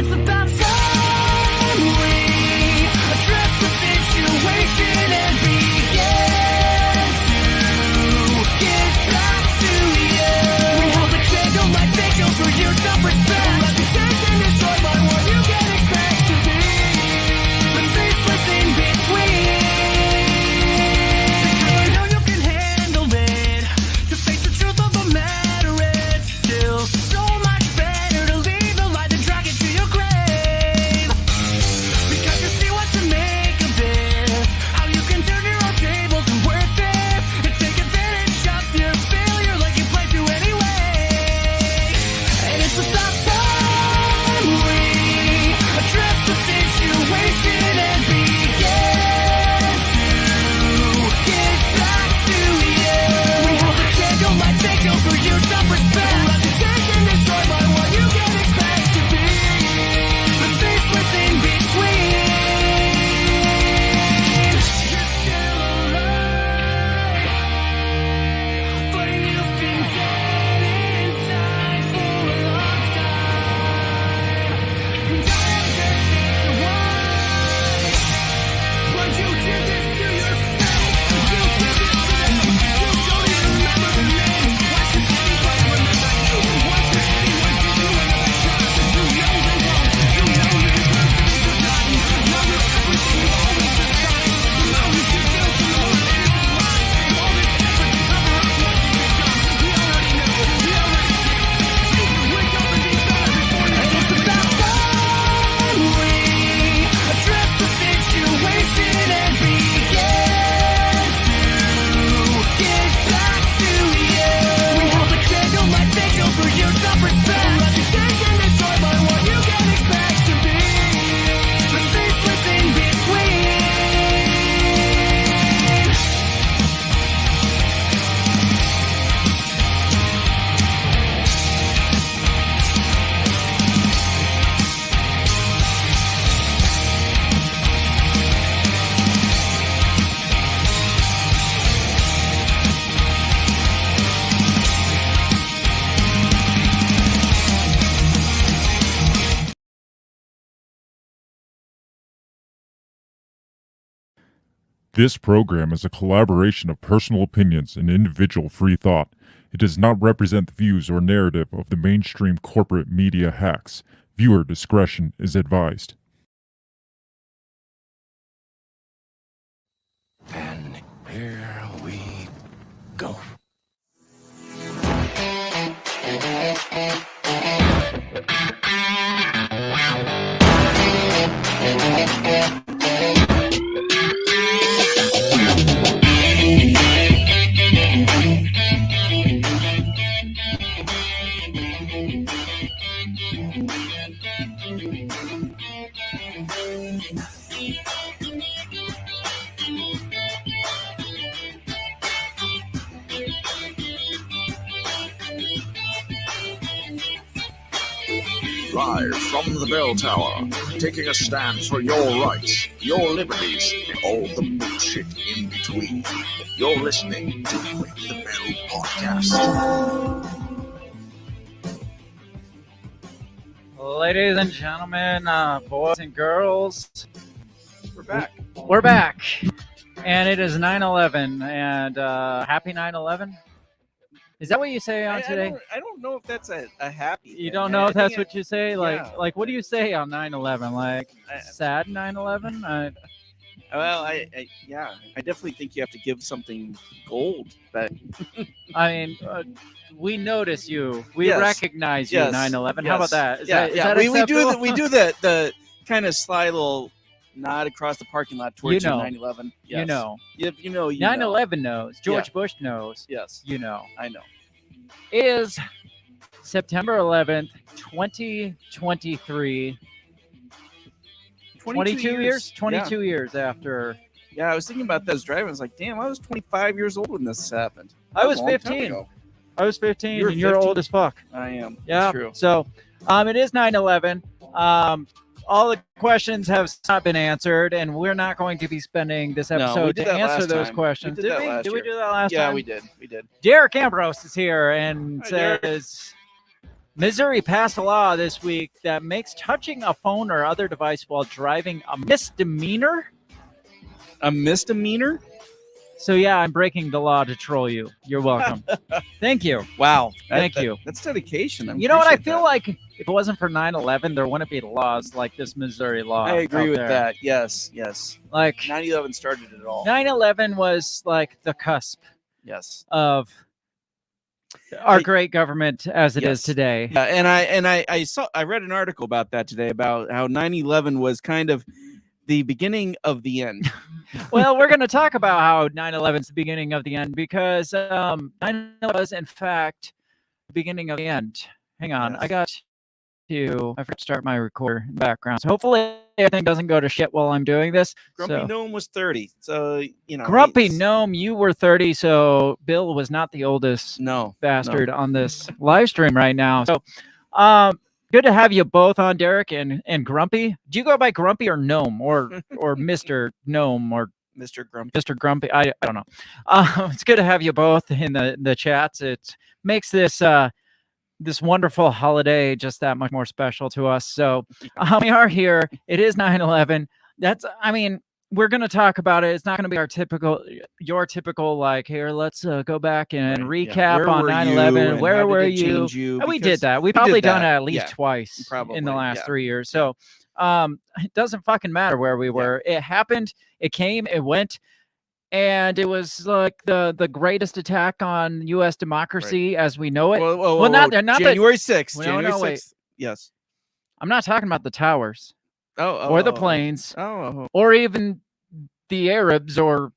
it's about time we address the situation and begin to get back to you. We hold a candle like vigil for your self-respect. Reputation destroyed by what you can expect to be the faceless in between. Because I know you can handle it. To face the truth of the matter, it's still so much better to leave the light than drag it to your grave. Because you see what to make of this, how you can turn your own tables and work this, and take advantage of your failure like you planned to anyway. And it's about time we address the situation and begin to get back to you. We hold a candle like vigil for your self-respect. Reputation destroyed by what you can expect to be the faceless in between. You're still alive, but you've been dead inside for a long time. And I understand why, but you did this to yourself. You did this to them. You don't even remember their names. Why should anybody remember you? Why should anyone give you another shot? You know they won't. You know you deserve to be forgotten. Now you're everything you always desired. You know you should do to the most innocent lies. All this effort to cover up what you've become. We already know. We already see. Wake up and be better before you. And it's about time we address the situation and begin to get back to you. We hold a candle like vigil for your self-respect. Reputation destroyed by what you can expect to be the faceless in between. This program is a collaboration of personal opinions and individual free thought. It does not represent the views or narrative of the mainstream corporate media hacks. Viewer discretion is advised. And here we go. Live from the bell tower, taking a stand for your rights, your liberties, and all the bullshit in between. You're listening to Ring the Bell Podcast. Ladies and gentlemen, boys and girls, We're back. we're back. And it is 9/11, and happy 9/11. Is that what you say on today? I don't know if that's a happy. You don't know if that's what you say? yeah. Like what do you say on 9/11? Like sad 9/11? Well, I definitely think you have to give something gold. But I mean, we notice you. We Yes. recognize you. Yes. 9/11. How about that? Is yeah, that, is yeah. that We do acceptable? we do the kind of sly little nod across the parking lot towards You know. 9/11. Yes. You know. If you know, you 9/11 knows. George Yeah. Bush knows. Yes, You know. I know. It is September 11th, 2023. 22 years? 22 years after. Yeah, I was thinking about that as driving. I was like, damn, I was 25 years old when this happened. I was That a long time 15. ago. I was 15, You were and you're 15? old as fuck. I am. Yeah. It's true. So, it is 9/11. All the questions have not been answered, and we're not going to be spending this No, we episode did to that answer last those time. questions. We did that we? last Did we year. do that last Yeah, time? we did. We did. Derek Ambrose is here and Hi, Derek. says, Missouri passed a law this week that makes touching a phone or other device while driving a misdemeanor. A misdemeanor? So yeah, I'm breaking the law to troll you. You're welcome. Thank you. Wow. Thank you. That's dedication. You know what? I appreciate feel that. like if it wasn't for 9/11, there wouldn't be laws like this Missouri law. I agree out with there. that. Yes. Like 9/11 started it all. 9/11 was like the cusp Yes. of our great government as it is Yes. today. Yeah, and I read an article about that today about how 9/11 was kind of the beginning of the end. Well, we're going to talk about how 9/11 is the beginning of the end because 9/11 was, in fact, the beginning of the end. Hang on. Yes. I forgot to start my recorder in the background. So hopefully everything doesn't go to shit while I'm doing this. Grumpy So, Gnome was 30, so Grumpy he's- Gnome, you were 30, so Bill was not the oldest No, bastard on this live stream right now. So, good to have you both on, Derek and Grumpy. Do you go by Grumpy or Gnome or Mr. Gnome or Mr. Grumpy. Mr. Grumpy? I don't know. It's good to have you both in the chats. It makes this this wonderful holiday just that much more special to us. So we are here. It is 9/11. We're going to talk about it. It's not going to be your typical like, here, let's go back and Right, yeah. recap Where on were you 9/11. and Where how did were it you? change you? And we Because did that. We've we did probably done it that, at least yeah, twice in probably, the last yeah. 3 years. So it doesn't fucking matter where we were. It happened. It came. It went. And it was like the greatest attack on U.S. democracy as we know it. Well, not January 6th. Well, January no, wait. 6th. Yes. I'm not talking about the towers Oh, or the planes Oh, or even the Arabs or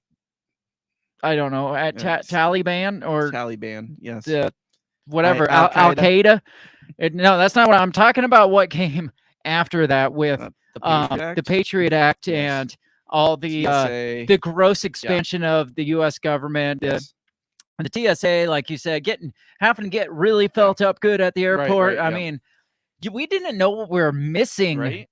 I don't know at Yes. Taliban or Taliban. Yes. the whatever Al Al Qaeda. No, that's not what I'm talking about. What came after that with the Patriot Act Yes. and all the TSA. the gross expansion of the U.S. government. Yes. The TSA, like you said, having to get really felt up good at the airport. right, I yeah. mean, we didn't know what we were missing Right?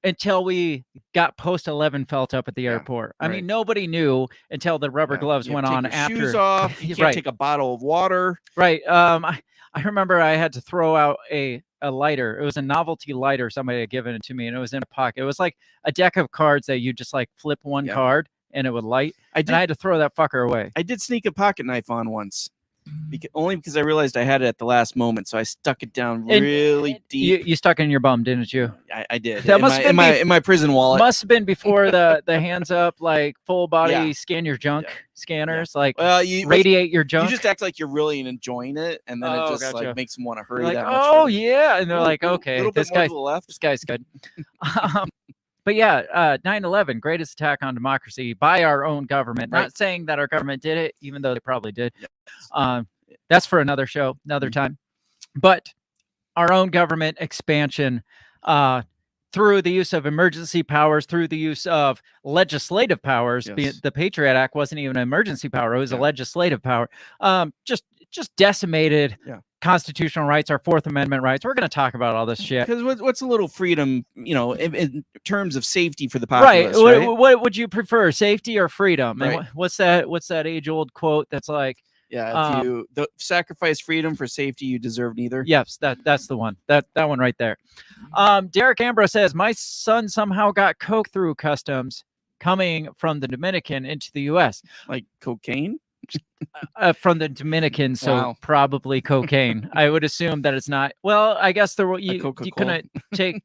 until we got post 11 felt up at the Yeah, airport. I right. mean, nobody knew until the rubber gloves You went take on your after. shoes off. You can't Right. take a bottle of water. Right. I remember I had to throw out a lighter. It was a novelty lighter. Somebody had given it to me, and it was in a pocket. It was like a deck of cards that you just like flip one card and it would light. And I had to throw that fucker away. I did sneak a pocket knife on once, only because I realized I had it at the last moment, so I stuck it down really deep. You stuck it in your bum, didn't you? I did. That in must my, have in my prison wallet. Must have been before the hands up, like full body Yeah. scan your junk Yeah. scanners, like Well, you radiate your junk. You just act like you're really enjoying it, and then it just gotcha. like makes them want to hurry like, that much. oh further. yeah, and they're Ooh, like, ooh, okay, little this bit more guy, to the left. this guy's good. But yeah, 9/11, greatest attack on democracy by our own government. Right. Not saying that our government did it, even though they probably did. Yes. That's for another show, another time. But our own government expansion through the use of emergency powers, through the use of legislative powers. Yes. The Patriot Act wasn't even an emergency power; it was a Yeah. legislative power. Just decimated Yeah. constitutional rights, our Fourth Amendment rights. We're going to talk about all this shit. Because what's a little freedom, in terms of safety for the populace, right? What would you prefer, safety or freedom? And Right. what's that age-old quote that's like, Yeah, if you sacrifice freedom for safety, you deserve neither. yes, that's the one. That one right there. Derek Ambrose says, my son somehow got coke through customs coming from the Dominican into the U.S. Like cocaine. From the Dominican, so Wow. probably cocaine. I would assume that it's not. Well, I guess you Coca-Cola. couldn't take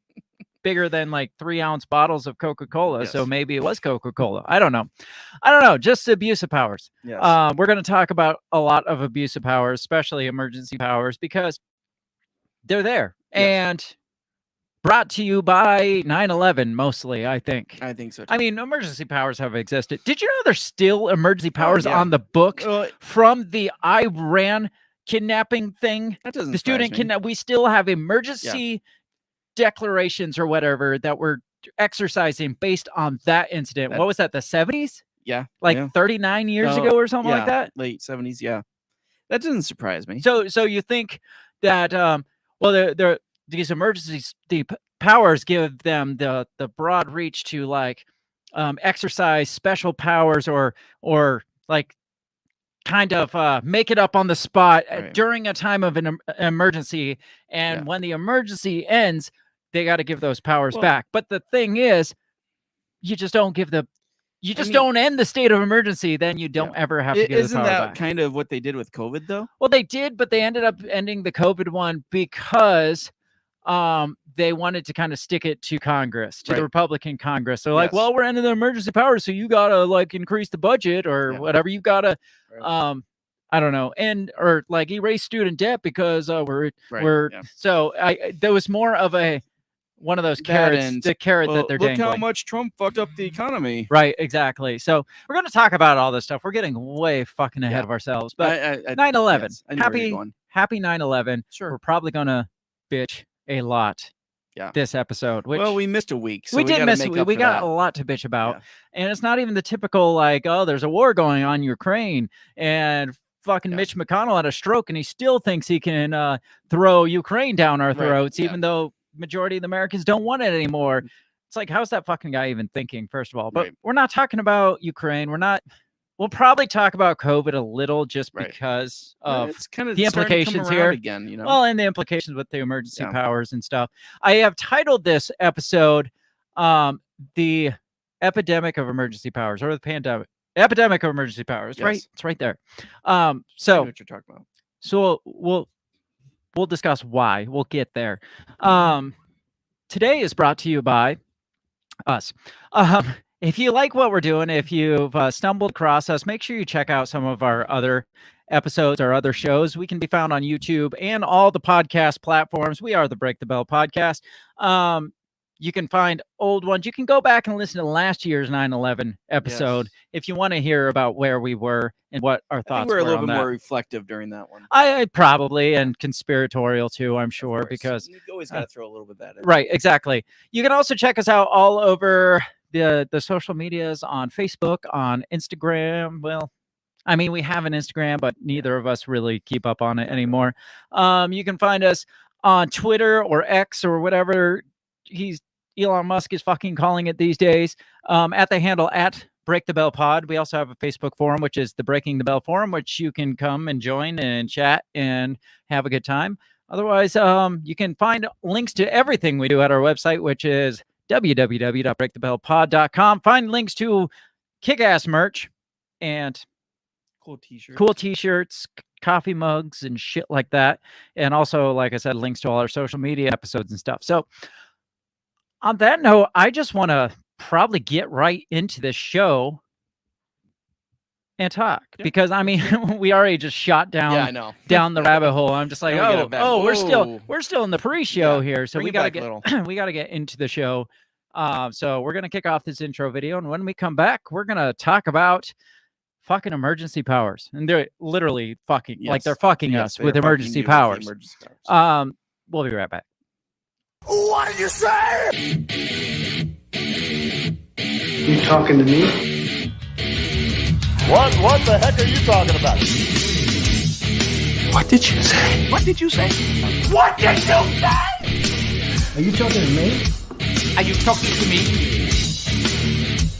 bigger than like 3-ounce bottles of Coca-Cola, so Yes. maybe it was Coca-Cola. I don't know. Just abuse of powers. Yes. We're going to talk about a lot of abuse of powers, especially emergency powers, because they're there. Yes. And brought to you by 9/11 mostly, I think. I think so. Too. I mean, emergency powers have existed. Did you know there's still emergency powers yeah. on the book Well, from the Iran kidnapping thing? that doesn't. The student surprise me. kidnap. We still have emergency declarations or whatever that were exercising based on that incident. What was that? The 70s? Yeah. Like yeah. 39 years No, ago or something like yeah, that? Late 70s. Yeah. That doesn't surprise me. So you think that these emergencies, the powers give them the broad reach to like exercise special powers or like kind of make it up on the spot Right. during a time of an emergency. And Yeah. when the emergency ends, they got to give those powers Well- back. But the thing is, you just don't give the, you just mean- don't end the state of emergency. Then you don't ever have to give the Isn't power that back. kind of what they did with COVID, though? Well, they did, but they ended up ending the COVID one because they wanted to kind of stick it to Congress, to the Right. Republican Congress. They're like, Yes. well, we're ending the emergency powers, so you gotta like increase the budget or Yeah. whatever. You gotta, Right. I don't know, and or like erase student debt because we're Right, yeah. so there was more of a one of those That carrots, and, the carrot Well, that they're look dangling. how much Trump fucked up the economy. Right, exactly. So we're going to talk about all this stuff. We're getting way fucking ahead Yeah. of ourselves. But I- 9/11, yes, I knew where you were happy going. happy 9/11. Sure. We're probably going to bitch a lot. Yeah. This episode, which Well, we missed a week. So we did gotta miss. make We up for got that. a lot to bitch about, Yeah. and it's not even the typical like, oh, there's a war going on in Ukraine, and fucking Yeah. Mitch McConnell had a stroke, and he still thinks he can throw Ukraine down our Right, throats, yeah. even though majority of the Americans don't want it anymore. It's like, how's that fucking guy even thinking? First of all, but Right. we're not talking about Ukraine. We're not. We'll probably talk about COVID a little just Right. because Yeah, of it's kind of the implications here. again. You know. well, and the implications with the emergency Yeah. powers and stuff. I have titled this episode the Epidemic of Emergency Powers, or the pandemic epidemic of emergency powers. Right, Yes. it's right there. I know So what you're talking about. we'll discuss why. We'll get there. Today is brought to you by us. If you like what we're doing, if you've stumbled across us, make sure you check out some of our other episodes, our other shows. We can be found on YouTube and all the podcast platforms. We are the Break the Bell podcast. You can find old ones. You can go back and listen to last year's 9/11 episode Yes. if you want to hear about where we were and what our I think thoughts we're a were little on bit that. more reflective during that one. I probably, and conspiratorial too, I'm Of sure, course. because you always got to throw a little bit of that in. right, exactly. You can also check us out all over the social medias, on Facebook, on Instagram. Well, I mean, we have an Instagram, but neither of us really keep up on it anymore. You can find us on Twitter or X or whatever Elon Musk is fucking calling it these days, at the handle at Break the Bell Pod. We also have a Facebook forum, which is the Breaking the Bell Forum, which you can come and join and chat and have a good time. Otherwise, you can find links to everything we do at our website, which is www.breakthebellpod.com. Find links to kick-ass merch and Cool T-shirt. cool t-shirts, coffee mugs, and shit like that. And also, like I said, links to all our social media episodes and stuff. So on that note, I just want to probably get right into the show and talk, Yeah. because I mean, we already just shot Yeah, I down know. the rabbit hole. I'm just like, Now we gotta back- we're Whoa. still in the pre-show Yeah, here, so bring we it gotta back a get little. we gotta get into the show. So we're gonna kick off this intro video, and when we come back, we're gonna talk about fucking emergency powers, and they're literally fucking like Yes. they're fucking Yes, us they with are fucking emergency you with the powers. emergency powers. We'll be right back. What did you say? You talking to me? What the heck are you talking about? What did you say? What did you say? What did you say? Are you talking to me? Are you talking to me?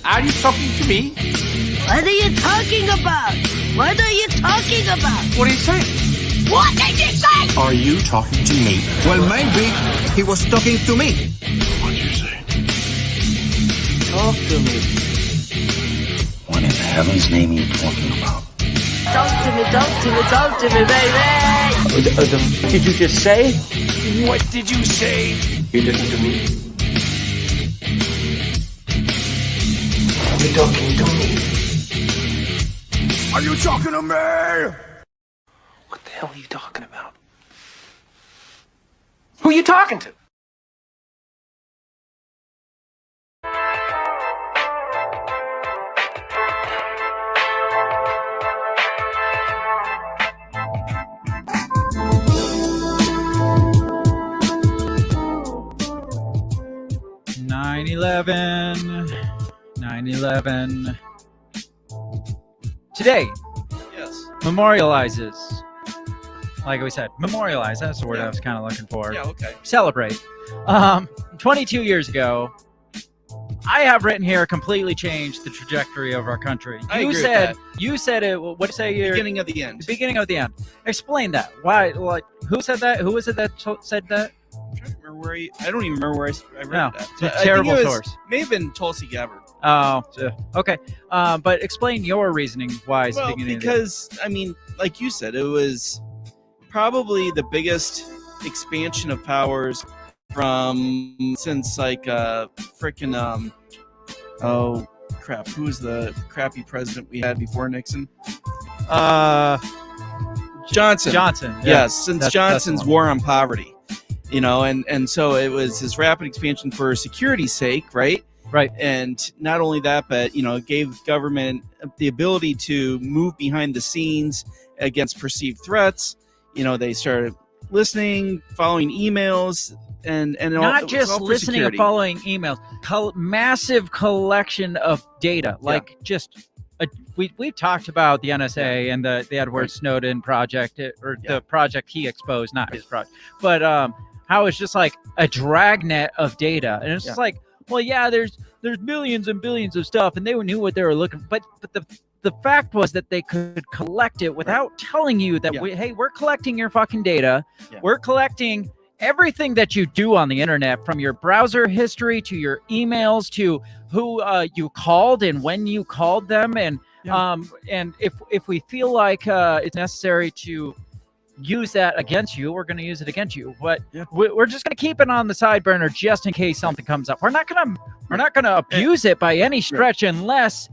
Are you talking to me? What are you talking about? What are you talking about? What are you saying? What did you say? Are you talking to me? Well, maybe he was talking to me. What did you say? Talk to me. What in heaven's name are you talking about? Talk to me, baby. What did you just say? What did you say? You listen to me. Are you talking to me? Are you talking to me? What the hell are you talking about? Who are you talking to? Nine 9/11 today Yes. memorializes, like we said, memorialize, that's the word I Yeah. was kind of looking for. Yeah. Okay. Celebrate. 22 years ago, I have written here completely changed the trajectory of our country. I You agree with said that. you said it. What did you say? You're Beginning of the end. beginning of the end. Explain that. Why? Like, who said that? Who was it that said that? I'm trying to remember where I don't even remember where I read No, that. it's a But I think terrible it was- source. May have been Tulsi Gabbard. Oh, okay. But explain your reasoning why it's Well, beginning of the end. because I mean, like you said, it was probably the biggest expansion of powers from since like freaking oh crap, who was the crappy president we had before Nixon? Johnson. Johnson. Yeah. Yes, since That's the Johnson's one. war on poverty. You know, and so it was this rapid expansion for security's sake, right? Right. And not only that, but you know, it gave government the ability to move behind the scenes against perceived threats. You know, they started listening, following emails, and Not all, just all for listening and security. following emails. Massive collection of data, like just. We've talked about the NSA and the Edward Right. Snowden project, or Yeah. the project he exposed, not his project, but how it's just like a dragnet of data, and it's just like, well, yeah, there's billions and billions of stuff, and they knew what they were looking for, but the fact was that they could collect it without telling you that hey, we're collecting your fucking data, we're collecting everything that you do on the internet, from your browser history to your emails to who you called and when you called them, and if we feel like it's necessary to use that against you, we're going to use it against you. But we're just going to keep it on the side burner just in case something comes up. We're not going to abuse it by any stretch unless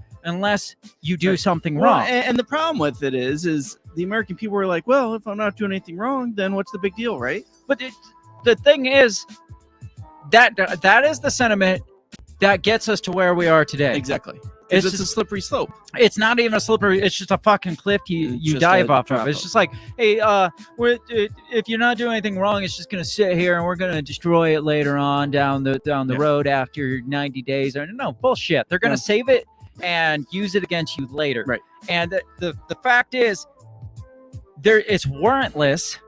you do something Well, wrong. and the problem with it is the American people were like, well, if I'm not doing anything wrong, then what's the big deal, right? But the thing is that is the sentiment that gets us to where we are today. Exactly. It's It's a slippery slope. It's not even a slippery. It's just a fucking cliff you just dive a off of. drop It's off. just like, hey, if you're not doing anything wrong, it's just gonna sit here and we're gonna destroy it later on down the road after 90 days. Or no bullshit. They're gonna save it and use it against you later. Right. And the fact is, it's warrantless.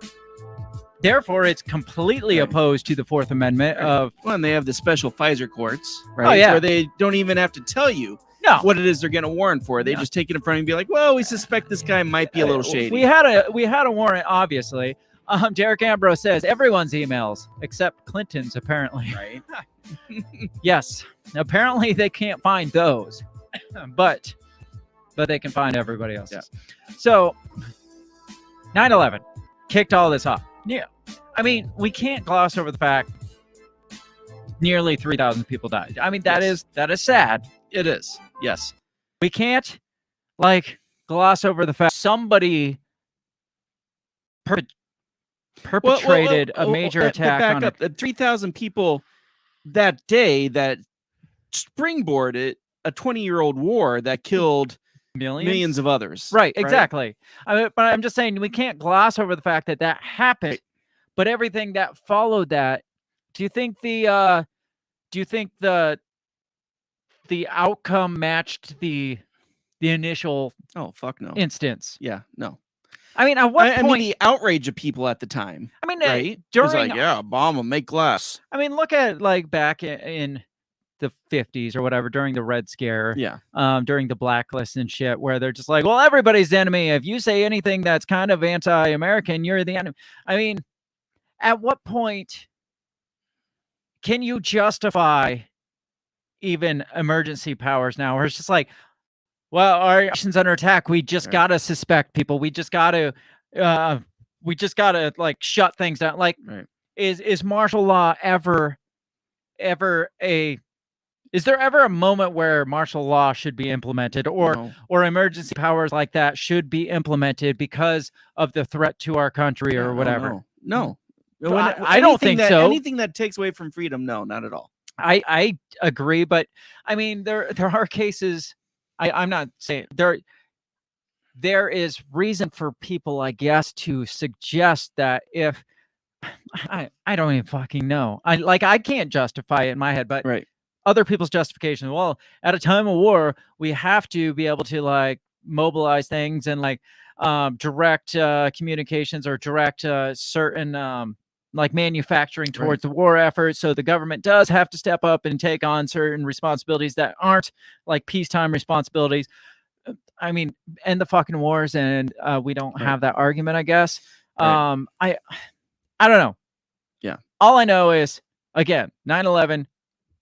Therefore, it's completely opposed to the Fourth Amendment of. Well, and they have the special Pfizer courts, right? Oh, yeah. Where they don't even have to tell you what it is they're going to warrant for. They just take it in front of you and be like, well, we suspect this guy might be a little shady. We had a warrant, obviously. Derek Ambrose says everyone's emails except Clinton's, apparently. Right. Yes. Apparently they can't find those, but they can find everybody else's. So 9/11 kicked all this off. Yeah. I mean, we can't gloss over the fact nearly 3,000 people died. I mean, that is sad. It is. Yes. We can't gloss over the fact somebody perpetrated a major attack back on up. 3,000 people that day that springboarded a 20-year-old war that killed millions of others. Right, exactly. But I'm just saying we can't gloss over the fact that happened, but everything that followed that. Do you think the outcome matched the initial? Oh fuck no. Instance. Yeah, no. I mean, at what I point? mean, the outrage of people at the time. I mean, right? It was during like, yeah, bomb them, make glass. I mean, look at back in the 50s or whatever, during the Red Scare, during the blacklist and shit, where they're just like, well, everybody's the enemy. If you say anything that's kind of anti-American, you're the enemy. I mean, at what point can you justify even emergency powers now, where it's just like, well, our nation's under attack, we just gotta suspect people, we just gotta shut things down. Is martial law ever is there ever a moment where martial law should be implemented, or emergency powers like that should be implemented because of the threat to our country or whatever? No. I don't think so. Anything that takes away from freedom, no, not at all. I agree, but I mean, there are cases. I'm not saying there is reason for people, I guess, to suggest that if I don't even fucking know. I can't justify it in my head, but other people's justification. Well, at a time of war, we have to be able to mobilize things and direct communications, or direct certain like manufacturing towards the war effort. So the government does have to step up and take on certain responsibilities that aren't like peacetime responsibilities. I mean, end the fucking wars, and we don't have that argument, I guess. I don't know. Yeah. All I know is, again, 9/11,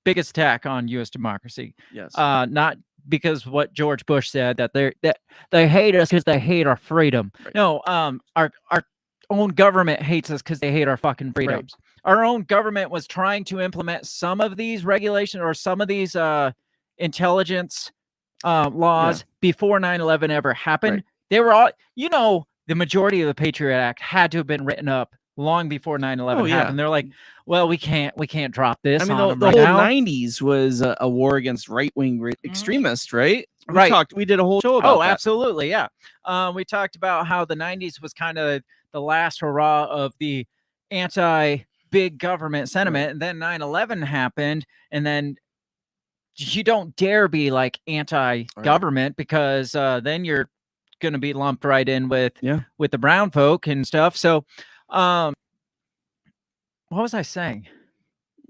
biggest attack on U.S. democracy. Yes. Not because what George Bush said, that they hate us because they hate our freedom. Right. No, our own government hates us because they hate our fucking freedoms. Our own government was trying to implement some of these regulations or some of these intelligence laws before 9/11 ever happened. Right. They were all, the majority of the Patriot Act had to have been written up long before 9/11 happened. They're like, well, we can't drop this. I mean, on the them whole right now. 90s was a war against right-wing extremists, right? Right. We did a whole show about that. Absolutely, yeah. We talked about how the 90s was kind of the last hurrah of the anti-big government sentiment, and then 9/11 happened, and then you don't dare be like anti-government because then you're going to be lumped right in with the brown folk and stuff. So, what was I saying?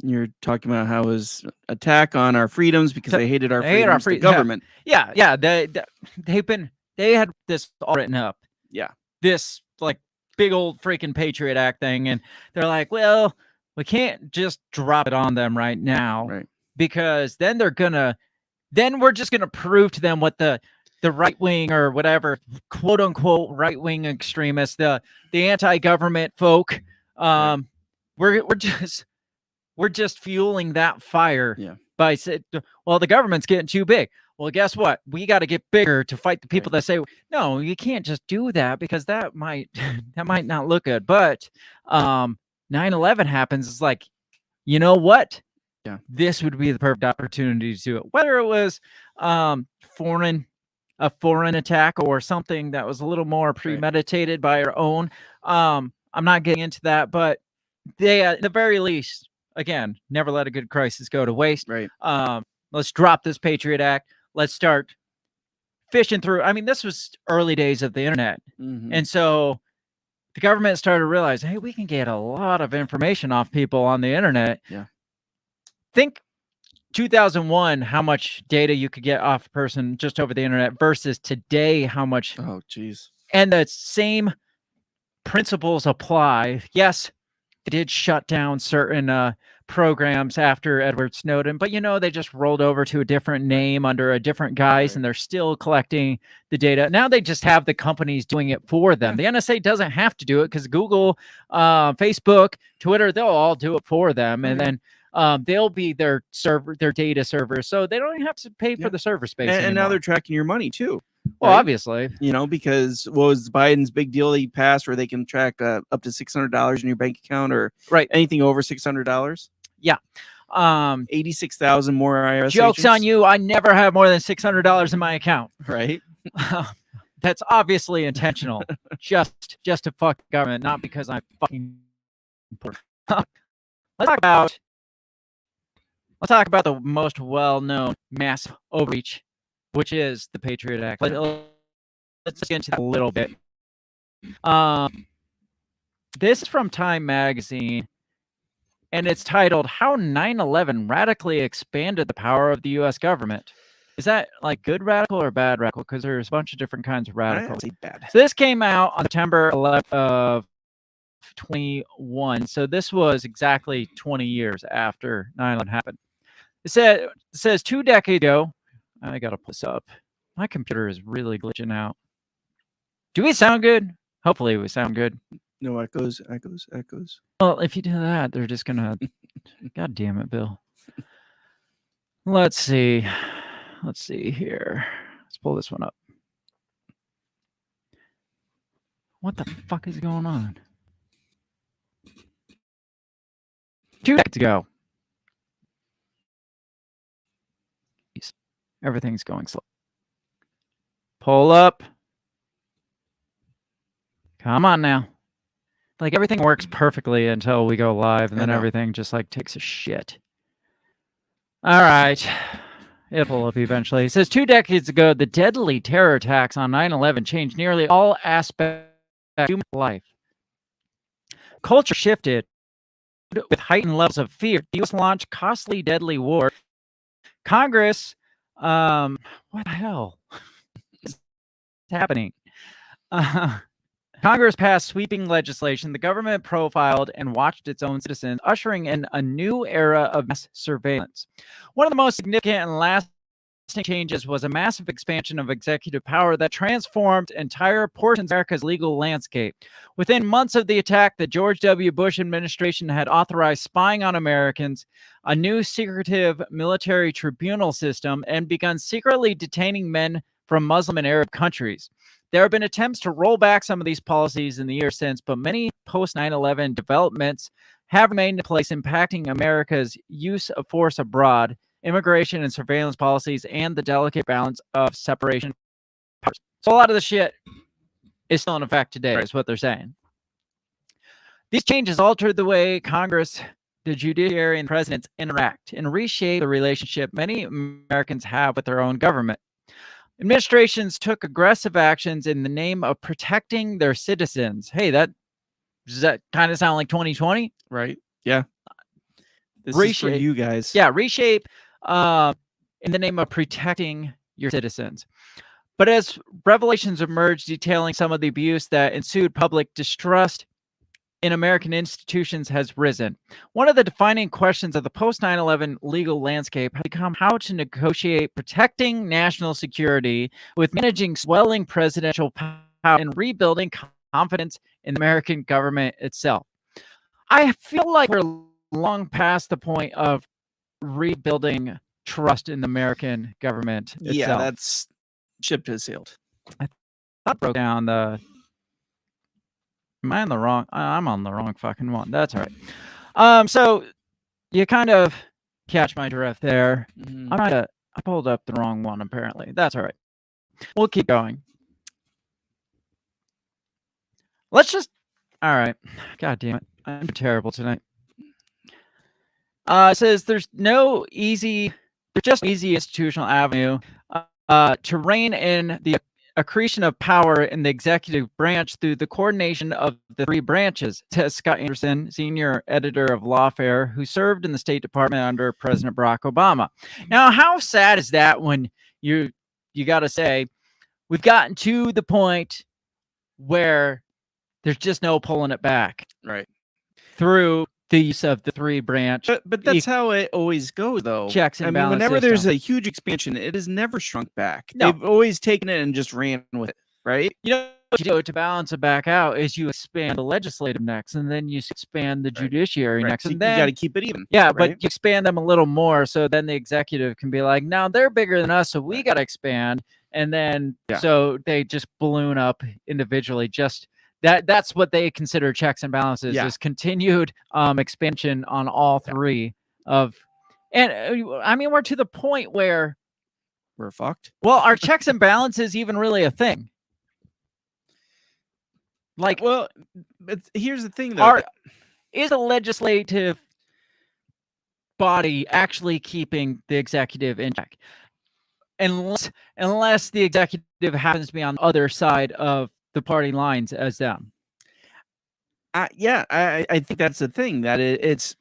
You're talking about how it was attack on our freedoms because they hated our freedoms, the government. Yeah. They had this all written up. Yeah. This like big old freaking Patriot Act thing. And they're like, well, we can't just drop it on them right now. Right. Because then we're just going to prove to them what the right wing or whatever, quote unquote, right wing extremists, the anti-government folk, we're just fueling that fire by saying, well, the government's getting too big. Well, guess what? We got to get bigger to fight the people that say, no, you can't just do that because that might not look good. But 9/11 happens. It's like, you know what? Yeah, this would be the perfect opportunity to do it. Whether it was a foreign attack or something that was a little more premeditated by our own. I'm not getting into that, but they, at the very least, again, never let a good crisis go to waste. Right. Let's drop this Patriot Act. Let's start fishing through. I mean, this was early days of the internet. And so the government started to realize, hey, we can get a lot of information off people on the internet. Yeah. Think 2001, how much data you could get off a person just over the internet versus today, how much. Oh, geez. And the same principles apply. Yes, they did shut down certain programs after Edward Snowden, but they just rolled over to a different name under a different guise, and they're still collecting the data. Now they just have the companies doing it for them. The NSA doesn't have to do it because Google, Facebook, Twitter, they'll all do it for them. And then they'll be their data servers, so they don't even have to pay for the server space. And now they're tracking your money too. Well, obviously, because what was Biden's big deal he passed where they can track up to $600 in your bank account or anything over $600. Yeah. 86,000 more IRS jokes agents. on you. I never have more than $600 in my account. Right. That's obviously intentional. just to fuck government, not because I'm fucking poor. Let's talk about the most well-known massive overreach, which is the Patriot Act. Let's get into that a little bit. This is from Time Magazine, and it's titled, How 9/11 Radically Expanded the Power of the U.S. Government. Is that like good radical or bad radical? Because there's a bunch of different kinds of radical. Bad. So this came out on September 11th of 21. So this was exactly 20 years after 9/11 happened. It says 2 decades ago. I got to pull this up. My computer is really glitching out. Do we sound good? Hopefully we sound good. No echoes. Well, if you do that, they're just going to... God damn it, Bill. Let's see here. Let's pull this one up. What the fuck is going on? 2 decades ago. Everything's going slow. Pull up. Come on now. Like everything works perfectly until we go live, and then everything just like takes a shit. All right. It'll pull up eventually. It says 2 decades ago, the deadly terror attacks on 9/11 changed nearly all aspects of human life. Culture shifted with heightened levels of fear. The U.S. launched costly, deadly war. Congress, what the hell is happening? Congress passed sweeping legislation. The government profiled and watched its own citizens, ushering in a new era of mass surveillance. One of the most significant and lasting changes was a massive expansion of executive power that transformed entire portions of America's legal landscape. Within months of the attack, the George W. Bush administration had authorized spying on Americans, a new secretive military tribunal system, and begun secretly detaining men from Muslim and Arab countries. There have been attempts to roll back some of these policies in the years since, but many post 9/11 developments have remained in place, impacting America's use of force abroad, immigration and surveillance policies, and the delicate balance of separation of powers. So a lot of the shit is still in effect today, is what they're saying. These changes altered the way Congress, the judiciary, and presidents interact and reshape the relationship many Americans have with their own government. Administrations took aggressive actions in the name of protecting their citizens. Hey, does that kind of sound like 2020? Right. Yeah. This is for you guys. Yeah, reshape in the name of protecting your citizens. But as revelations emerged detailing some of the abuse that ensued, public distrust in American institutions has risen. One of the defining questions of the post 9/11 legal landscape has become how to negotiate protecting national security with managing swelling presidential power and rebuilding confidence in the American government itself. I feel like we're long past the point of rebuilding trust in the American government itself. Yeah, that's ship has sailed. I broke down the. Am I on the wrong? I'm on the wrong fucking one. That's all right. So you kind of catch my drift there. I pulled up the wrong one apparently. That's all right. We'll keep going. Let's just. All right. God damn it. I'm terrible tonight. It says there's just no easy institutional avenue to rein in the accretion of power in the executive branch through the coordination of the three branches, says Scott Anderson, senior editor of Lawfare, who served in the State Department under President Barack Obama. Now, how sad is that when you got to say we've gotten to the point where there's just no pulling it back, right? Through the use of the three branch, but that's how it always goes, though. Checks and balance whenever system. there's a huge expansion, it has never shrunk back. No. They've always taken it and just ran with it, right? You know what you do to balance it back out is you expand the legislative next, and then you expand the judiciary next, So and you then got to keep it even. yeah, right? but you expand them a little more, so then the executive can be like, now they're bigger than us, so we got to expand, and then so they just balloon up individually. Just that's what they consider checks and balances, is continued expansion on all three of, and I mean, we're to the point where we're fucked. Well, are checks and balances even really a thing? Like, well, but here's the thing, though. Is a legislative body actually keeping the executive in check? Unless the executive happens to be on the other side of the party lines as them. I think that's the thing, that it's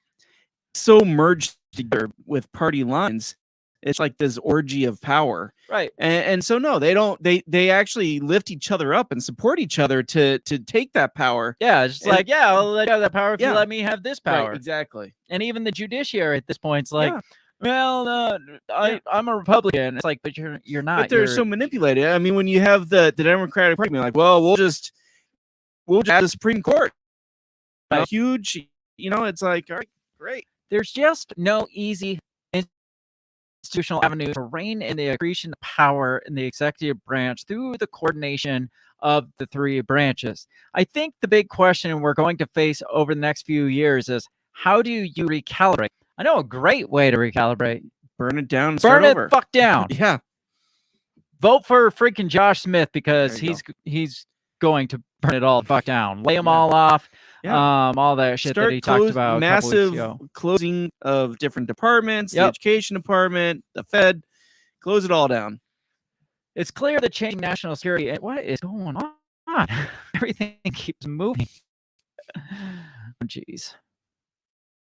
so merged together with party lines. It's like this orgy of power, right? And so no, they don't. They actually lift each other up and support each other to take that power. Yeah, it's just like, yeah, I'll let you have that power if you Yeah. let me have this power. Right, exactly. And even the judiciary at this point is like, well, I'm a Republican. It's like, but you're not. But they're so manipulated. I mean, when you have the Democratic Party being like, well, we'll just have the Supreme Court. Right. Huge, it's like, all right, great. There's just no easy institutional avenue to rein in the accretion of power in the executive branch through the coordination of the three branches. I think the big question we're going to face over the next few years is, how do you recalibrate? I know a great way to recalibrate. Burn it down. Burn it the fuck down. Yeah. Vote for freaking Josh Smith, because he's going to burn it all the fuck down. Lay them all off. Yeah. All that shit that he talked about. Massive closing of different departments, the education department, the Fed. Close it all down. It's clear that changing national security. What is going on? Everything keeps moving. Jeez.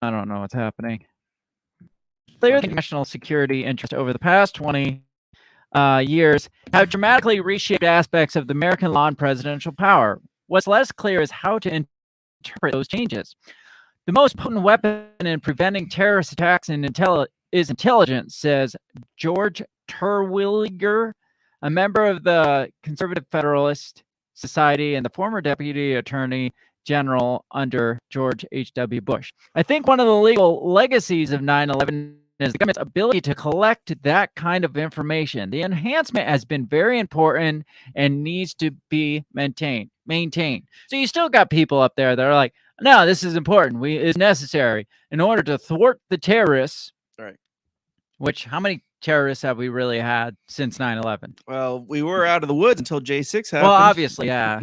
I don't know what's happening. Clearly, national security interest over the past 20 years have dramatically reshaped aspects of the American law and presidential power. What's less clear is how to interpret those changes. The most potent weapon in preventing terrorist attacks is intelligence, says George Terwilliger, a member of the Conservative Federalist Society and the former Deputy Attorney General under George H.W. Bush. I think one of the legal legacies of 9/11 is the government's ability to collect that kind of information. The enhancement has been very important and needs to be maintained. So you still got people up there that are like, no, this is important. It's necessary in order to thwart the terrorists. Right. Which, how many terrorists have we really had since 9/11? Well, we were out of the woods until J6 happened. Well, obviously, yeah.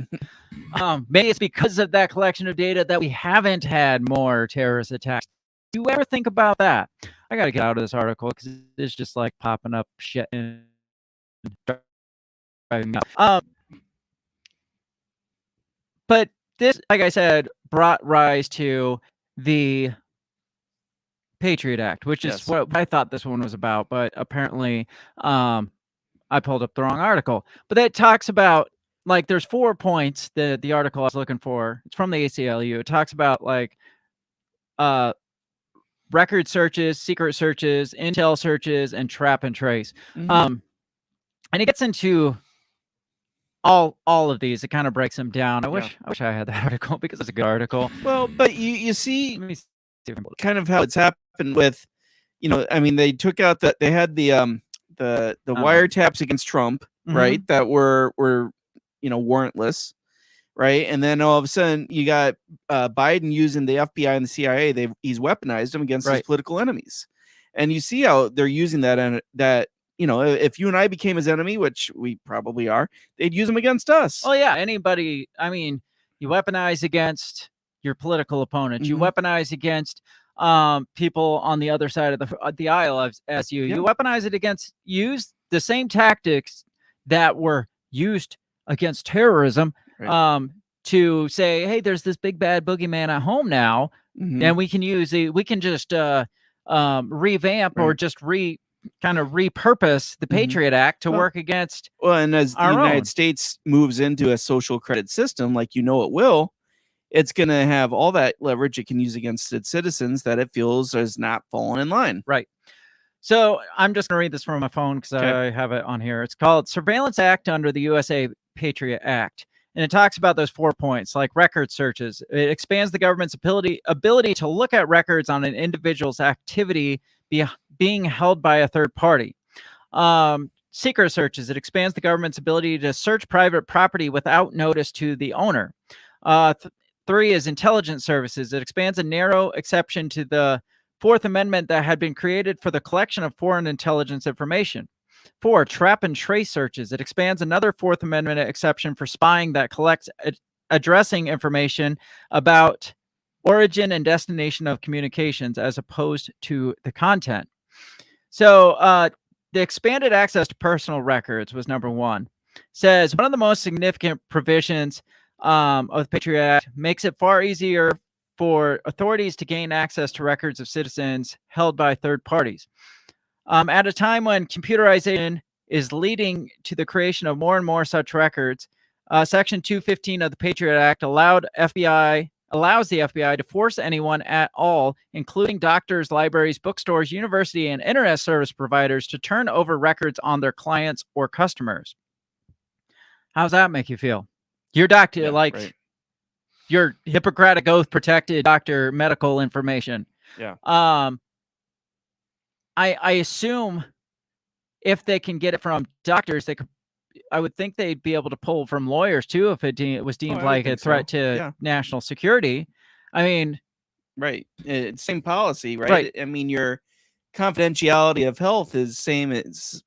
Maybe it's because of that collection of data that we haven't had more terrorist attacks. Do you ever think about that? I got to get out of this article because it's just like popping up shit and driving me out. But this, like I said, brought rise to the Patriot Act, which is what I thought this one was about. But apparently, I pulled up the wrong article. But that talks about, like, there's 4 points that the article I was looking for. It's from the ACLU. It talks about, like, record searches, secret searches, intel searches, and trap and trace. And it gets into all of these. It kind of breaks them down. I wish I had that article because it's a good article. Well, but you see kind of how it's happened with, I mean, they took out they had the wiretaps against Trump, right? That were warrantless, right? And then all of a sudden you got Biden using the FBI and the CIA. He's weaponized them against his political enemies, and you see how they're using that, and that, if you and I became his enemy, which we probably are, they'd use them against us. Oh yeah, anybody. I mean, you weaponize against your political opponent. You weaponize against people on the other side of the aisle as you. You weaponize it against, use the same tactics that were used against terrorism, to say, hey, there's this big bad boogeyman at home now, and we can just revamp or just kind of repurpose the Patriot Act to work against. Well, and as the United States moves into a social credit system, like it will, it's going to have all that leverage it can use against its citizens that it feels has not fallen in line. Right. So I'm just going to read this from my phone because I have it on here. It's called Surveillance Act under the USA Patriot Act. And it talks about those 4 points, like record searches. It expands the government's ability to look at records on an individual's activity being held by a third party. Secret searches. It expands the government's ability to search private property without notice to the owner. 3 is intelligence services. It expands a narrow exception to the Fourth Amendment that had been created for the collection of foreign intelligence information. 4, trap and trace searches. It expands another Fourth Amendment exception for spying that collects addressing information about origin and destination of communications as opposed to the content. So the expanded access to personal records was number 1. Says one of the most significant provisions of the Patriot Act makes it far easier for authorities to gain access to records of citizens held by third parties. At a time when computerization is leading to the creation of more and more such records, Section 215 of the Patriot Act allows the FBI to force anyone at all, including doctors, libraries, bookstores, university, and internet service providers, to turn over records on their clients or customers. How's that make you feel? Your doctor, your Hippocratic Oath protected doctor medical information. Yeah. I assume if they can get it from doctors, I would think they'd be able to pull from lawyers too if it was deemed like a threat to national security. I mean, right. Same policy, right? I mean, your confidentiality of health is same as,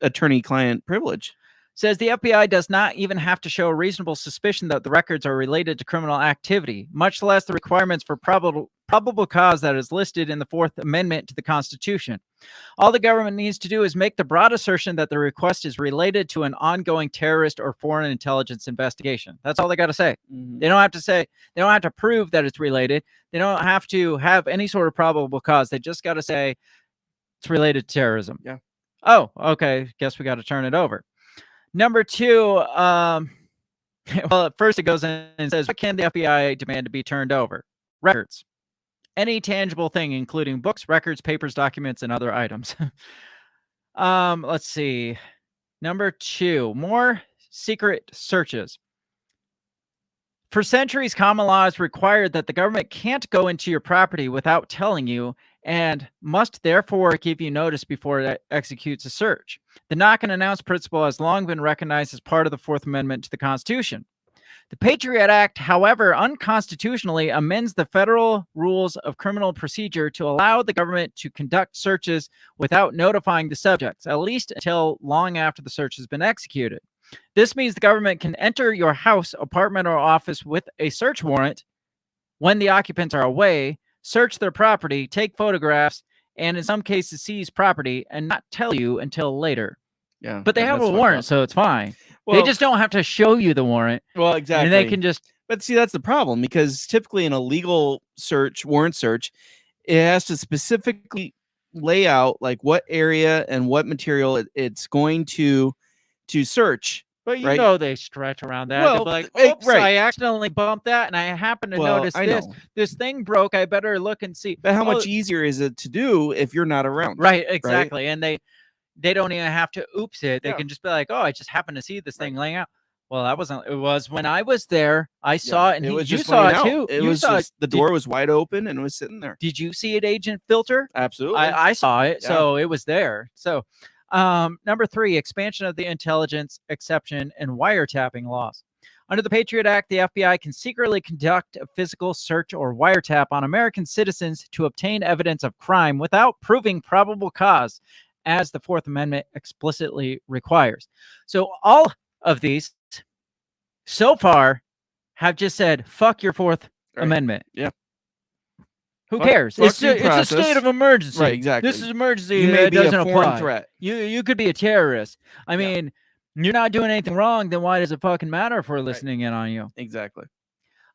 attorney-client privilege. Says the FBI does not even have to show a reasonable suspicion that the records are related to criminal activity, much less the requirements for probable probable cause that is listed in the Fourth Amendment to the Constitution. All the government needs to do is make the broad assertion that the request is related to an ongoing terrorist or foreign intelligence investigation. That's all they got to say. They don't have to say, they don't have to prove that it's related. They don't have to have any sort of probable cause. They just got to say it's related to terrorism. Yeah. Oh, okay. Guess we got to turn it over. Number 2, well, at first it goes in and says, what can the FBI demand to be turned over? Records. Any tangible thing, including books, records, papers, documents, and other items. Let's see. Number 2, more secret searches. For centuries, common law has required that the government can't go into your property without telling you and must therefore give you notice before it executes a search. The knock and announce principle has long been recognized as part of the Fourth Amendment to the Constitution. The Patriot Act, however, unconstitutionally amends the federal rules of criminal procedure to allow the government to conduct searches without notifying the subjects, at least until long after the search has been executed. This means the government can enter your house, apartment, or office with a search warrant when the occupants are away, search their property, take photographs, and in some cases seize property and not tell you until later. Yeah. But they have a warrant, so it's fine. Well, they just don't have to show you the warrant. Well, exactly. And they can just. But see, that's the problem, because typically in a legal search, warrant search, it has to specifically lay out like what area and what material it's going to search. But you right? know they stretch around that. Well, They'll be like, right. oops, I accidentally bumped that, and I happen to Well, notice I this. know. This thing broke. I better look and see. But how Oh, much easier is it to do if you're not around? Right, exactly. And they don't even have to oops it. They Yeah. can just be like, oh, I just happened to see this thing laying out. Well, that wasn't. It was when I was there. I saw it, and it was you just saw laying it out. too. It You was saw just, the door was wide open and it was sitting there. Did you see it, Agent Filter? Absolutely. I saw it, Yeah. so it was there. So, number 3, expansion of the intelligence exception and wiretapping laws. Under the Patriot Act, the FBI can secretly conduct a physical search or wiretap on American citizens to obtain evidence of crime without proving probable cause, as the Fourth Amendment explicitly requires. So all of these, so far, have just said, fuck your Fourth Amendment. Yeah. Who Fuck- cares? fuck It's due a state process. of emergency. Right, exactly. This is emergency. You may It be a doesn't foreign apply. threat. You could be a terrorist. I mean, you're not doing anything wrong. Then why does it fucking matter if we're listening in on you? Exactly.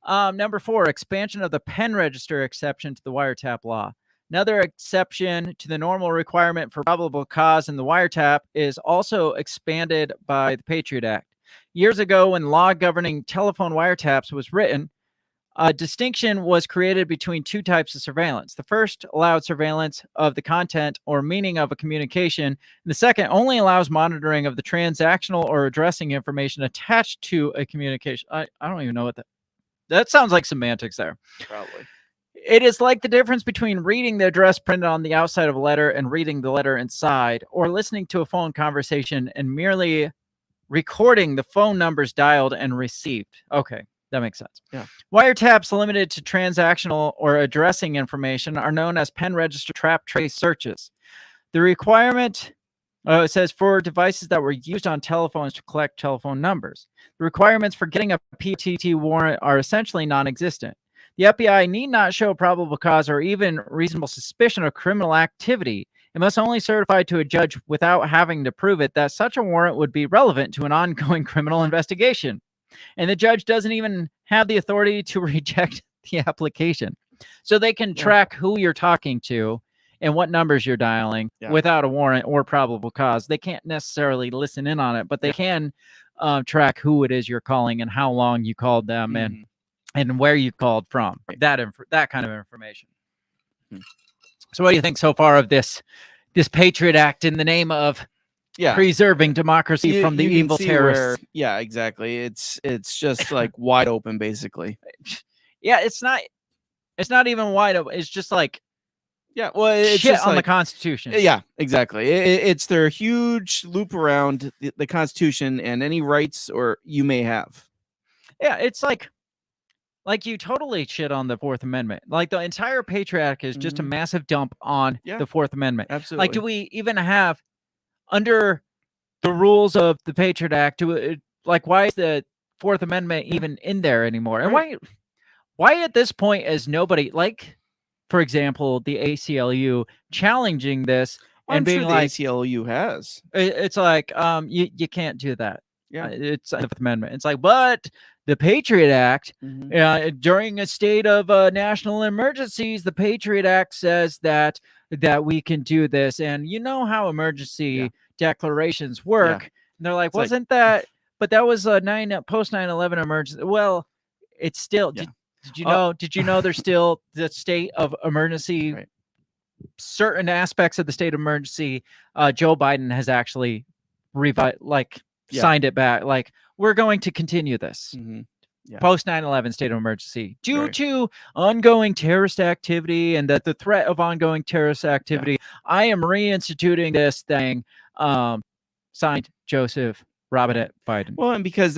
Number 4, expansion of the pen register exception to the wiretap law. Another exception to the normal requirement for probable cause in the wiretap is also expanded by the Patriot Act. Years ago, when law governing telephone wiretaps was written, a distinction was created between 2 types of surveillance. The first allowed surveillance of the content or meaning of a communication, and the second only allows monitoring of the transactional or addressing information attached to a communication. I don't even know what that sounds like semantics there. Probably. It is like the difference between reading the address printed on the outside of a letter and reading the letter inside, or listening to a phone conversation and merely recording the phone numbers dialed and received. Okay, that makes sense. Yeah. Wiretaps limited to transactional or addressing information are known as pen register trap trace searches. The requirement, it says, for devices that were used on telephones to collect telephone numbers. The requirements for getting a PTT warrant are essentially non-existent. The FBI need not show probable cause or even reasonable suspicion of criminal activity. It must only certify to a judge without having to prove it that such a warrant would be relevant to an ongoing criminal investigation. And the judge doesn't even have the authority to reject the application. So they can track who you're talking to and what numbers you're dialing without a warrant or probable cause. They can't necessarily listen in on it, but they can track who it is you're calling and how long you called them and where you called from. That kind of information. So what do you think so far of this Patriot Act in the name of preserving democracy from the you can evil see terrorists? where- exactly. It's just like wide open, basically. Yeah, it's not even wide open. It's just like well, it's shit just on the like, Constitution. Yeah, exactly. It's their huge loop around the Constitution and any rights or you may have. Yeah, it's like you totally shit on the Fourth Amendment. Like the entire Patriot Act is just a massive dump on the Fourth Amendment. Absolutely. Like, do we even have, under the rules of the Patriot Act, why is the Fourth Amendment even in there anymore? And why at this point is nobody, like for example, the ACLU challenging this and I'm being sure like, the ACLU has. it's like, you can't do that. Yeah. It's the Fifth Amendment. It's like, but the Patriot Act, during a state of national emergencies, the Patriot Act says that we can do this. And you know how emergency declarations work. And they're like, It's like- wasn't that? But that was a post 9/11 emergency. Well, it's still. Did you know? Did you know there's still the state of emergency? Right. Certain aspects of the state of emergency, Joe Biden has actually signed it back. Like, we're going to continue this post 9/11 state of emergency due to ongoing terrorist activity and that the threat of ongoing terrorist activity. I am reinstituting this thing. Signed Joseph Robinette Biden. Well, and because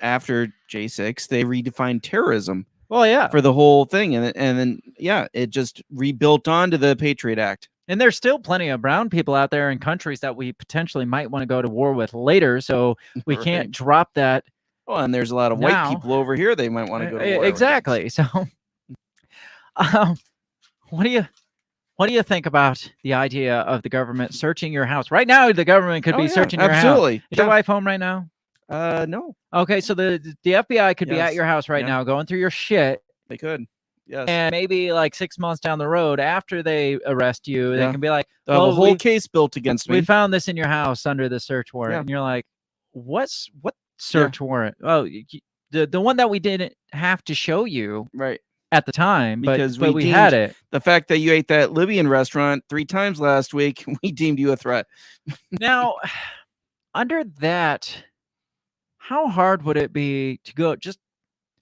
after J6, they redefined terrorism. Well, yeah, for the whole thing, and then it just rebuilt onto the Patriot Act. And there's still plenty of brown people out there in countries that we potentially might want to go to war with later, so we can't drop that. Oh, and there's a lot of white people over here they might want to go to war exactly. with. So, what do you think about the idea of the government searching your house right now? The government could be searching your house. Absolutely. Is your wife home right now? No. Okay, so the FBI could be at your house right now, going through your shit. They could. Yes. And maybe like 6 months down the road, after they arrest you, they can be like, "Well, the whole case built against me. We found this in your house under the search warrant." And you're like, what search warrant? Oh, the one that we didn't have to show you at the time, because but we had it. The fact that you ate that Libyan restaurant 3 times last week, we deemed you a threat. Now, under that, how hard would it be to go just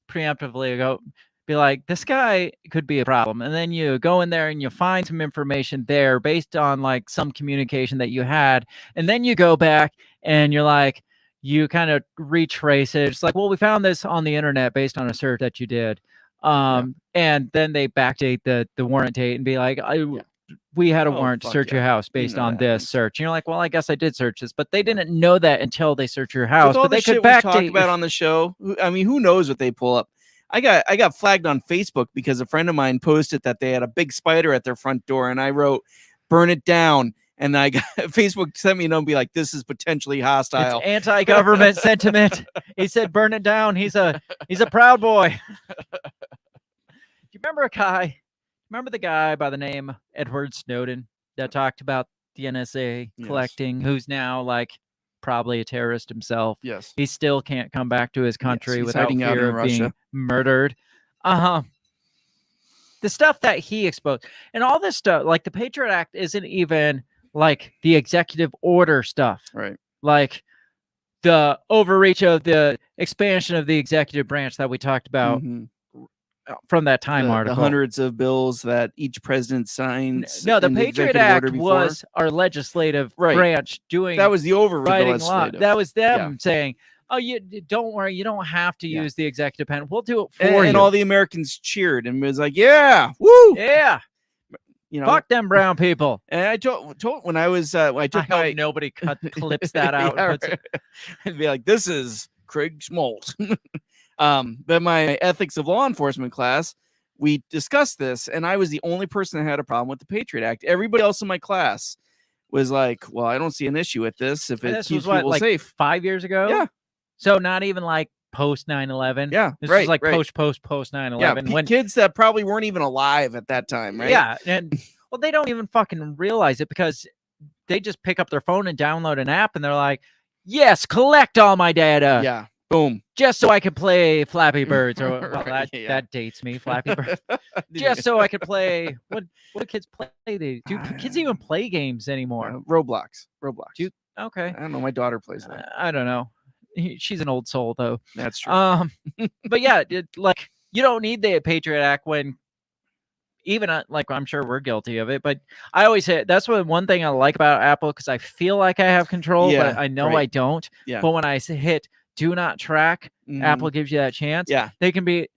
preemptively be like, this guy could be a problem, and then you go in there and you find some information there based on like some communication that you had, and then you go back and you're like, you kind of retrace it. It's like, well, we found this on the internet based on a search that you did, and then they backdate the warrant date and be like, we had a warrant to search your house based on this search. And you're like, well, I guess I did search this, but they didn't know that until they search your house. But they could backdate. Talk about on the show. I mean, who knows what they pull up? I got flagged on Facebook because a friend of mine posted that they had a big spider at their front door, and I wrote, "Burn it down." And Facebook sent me a note and be like, "This is potentially hostile." It's anti-government sentiment. He said, "Burn it down." He's a Proud Boy. Do you remember the guy by the name Edward Snowden that talked about the NSA collecting, who's now like probably a terrorist himself? Yes. He still can't come back to his country without hiding out fear in of being Russia. murdered. The stuff that he exposed and all this stuff, like the Patriot Act isn't even like the executive order stuff. Right. Like the overreach of the expansion of the executive branch that we talked about from that Time article. The hundreds of bills that each president signs. No, the Patriot Act was our legislative branch doing. That was the overriding law. That was them saying, "Oh, you don't worry, you don't have to use the executive pen. We'll do it for you." And all the Americans cheered and was like, "Yeah, woo, yeah." Fuck them brown people. And I told when I was I took hope nobody clips that out. I'd be like, "This is Craig Schmaltz." But my ethics of law enforcement class, we discussed this, and I was the only person that had a problem with the Patriot Act. Everybody else in my class was like, "Well, I don't see an issue with this if it keeps people safe." 5 years ago? Yeah. So not even like post 9/11. Yeah, this was like post 9/11. Yeah, when kids that probably weren't even alive at that time, right? Yeah, and well, they don't even fucking realize it because they just pick up their phone and download an app, and they're like, "Yes, collect all my data." Yeah, boom, just so I could play Flappy Birds, or well, that dates me, Flappy Birds. Just so I could play. What do kids play? Do kids even play games anymore? Roblox. Okay. I don't know. My daughter plays that. I don't know. She's an old soul, though. That's true. But yeah, like you don't need the Patriot Act when even like I'm sure we're guilty of it. But I always say that's one thing I like about Apple because I feel like I have control, but I know I don't. Yeah. But when I hit do not track, Apple gives you that chance. Yeah. They can be.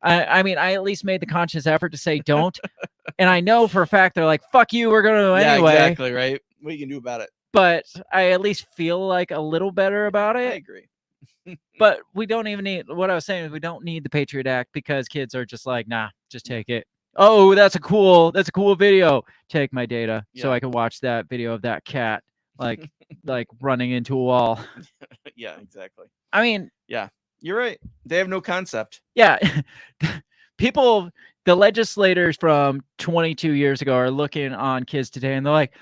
I mean, I at least made the conscious effort to say don't, and I know for a fact they're like, "Fuck you, we're gonna anyway." Exactly right. What you can do about it? But I at least feel like a little better about it. I agree. But we don't even need what I was saying is we don't need the Patriot Act because kids are just like, nah, just take it. oh, that's a cool video. Take my data so Yeah. I can watch that video of that cat like running into a wall. Yeah, exactly. I mean, Yeah, you're right. They have no concept. yeah, people, the legislators from 22 years ago are looking on kids today and they're like,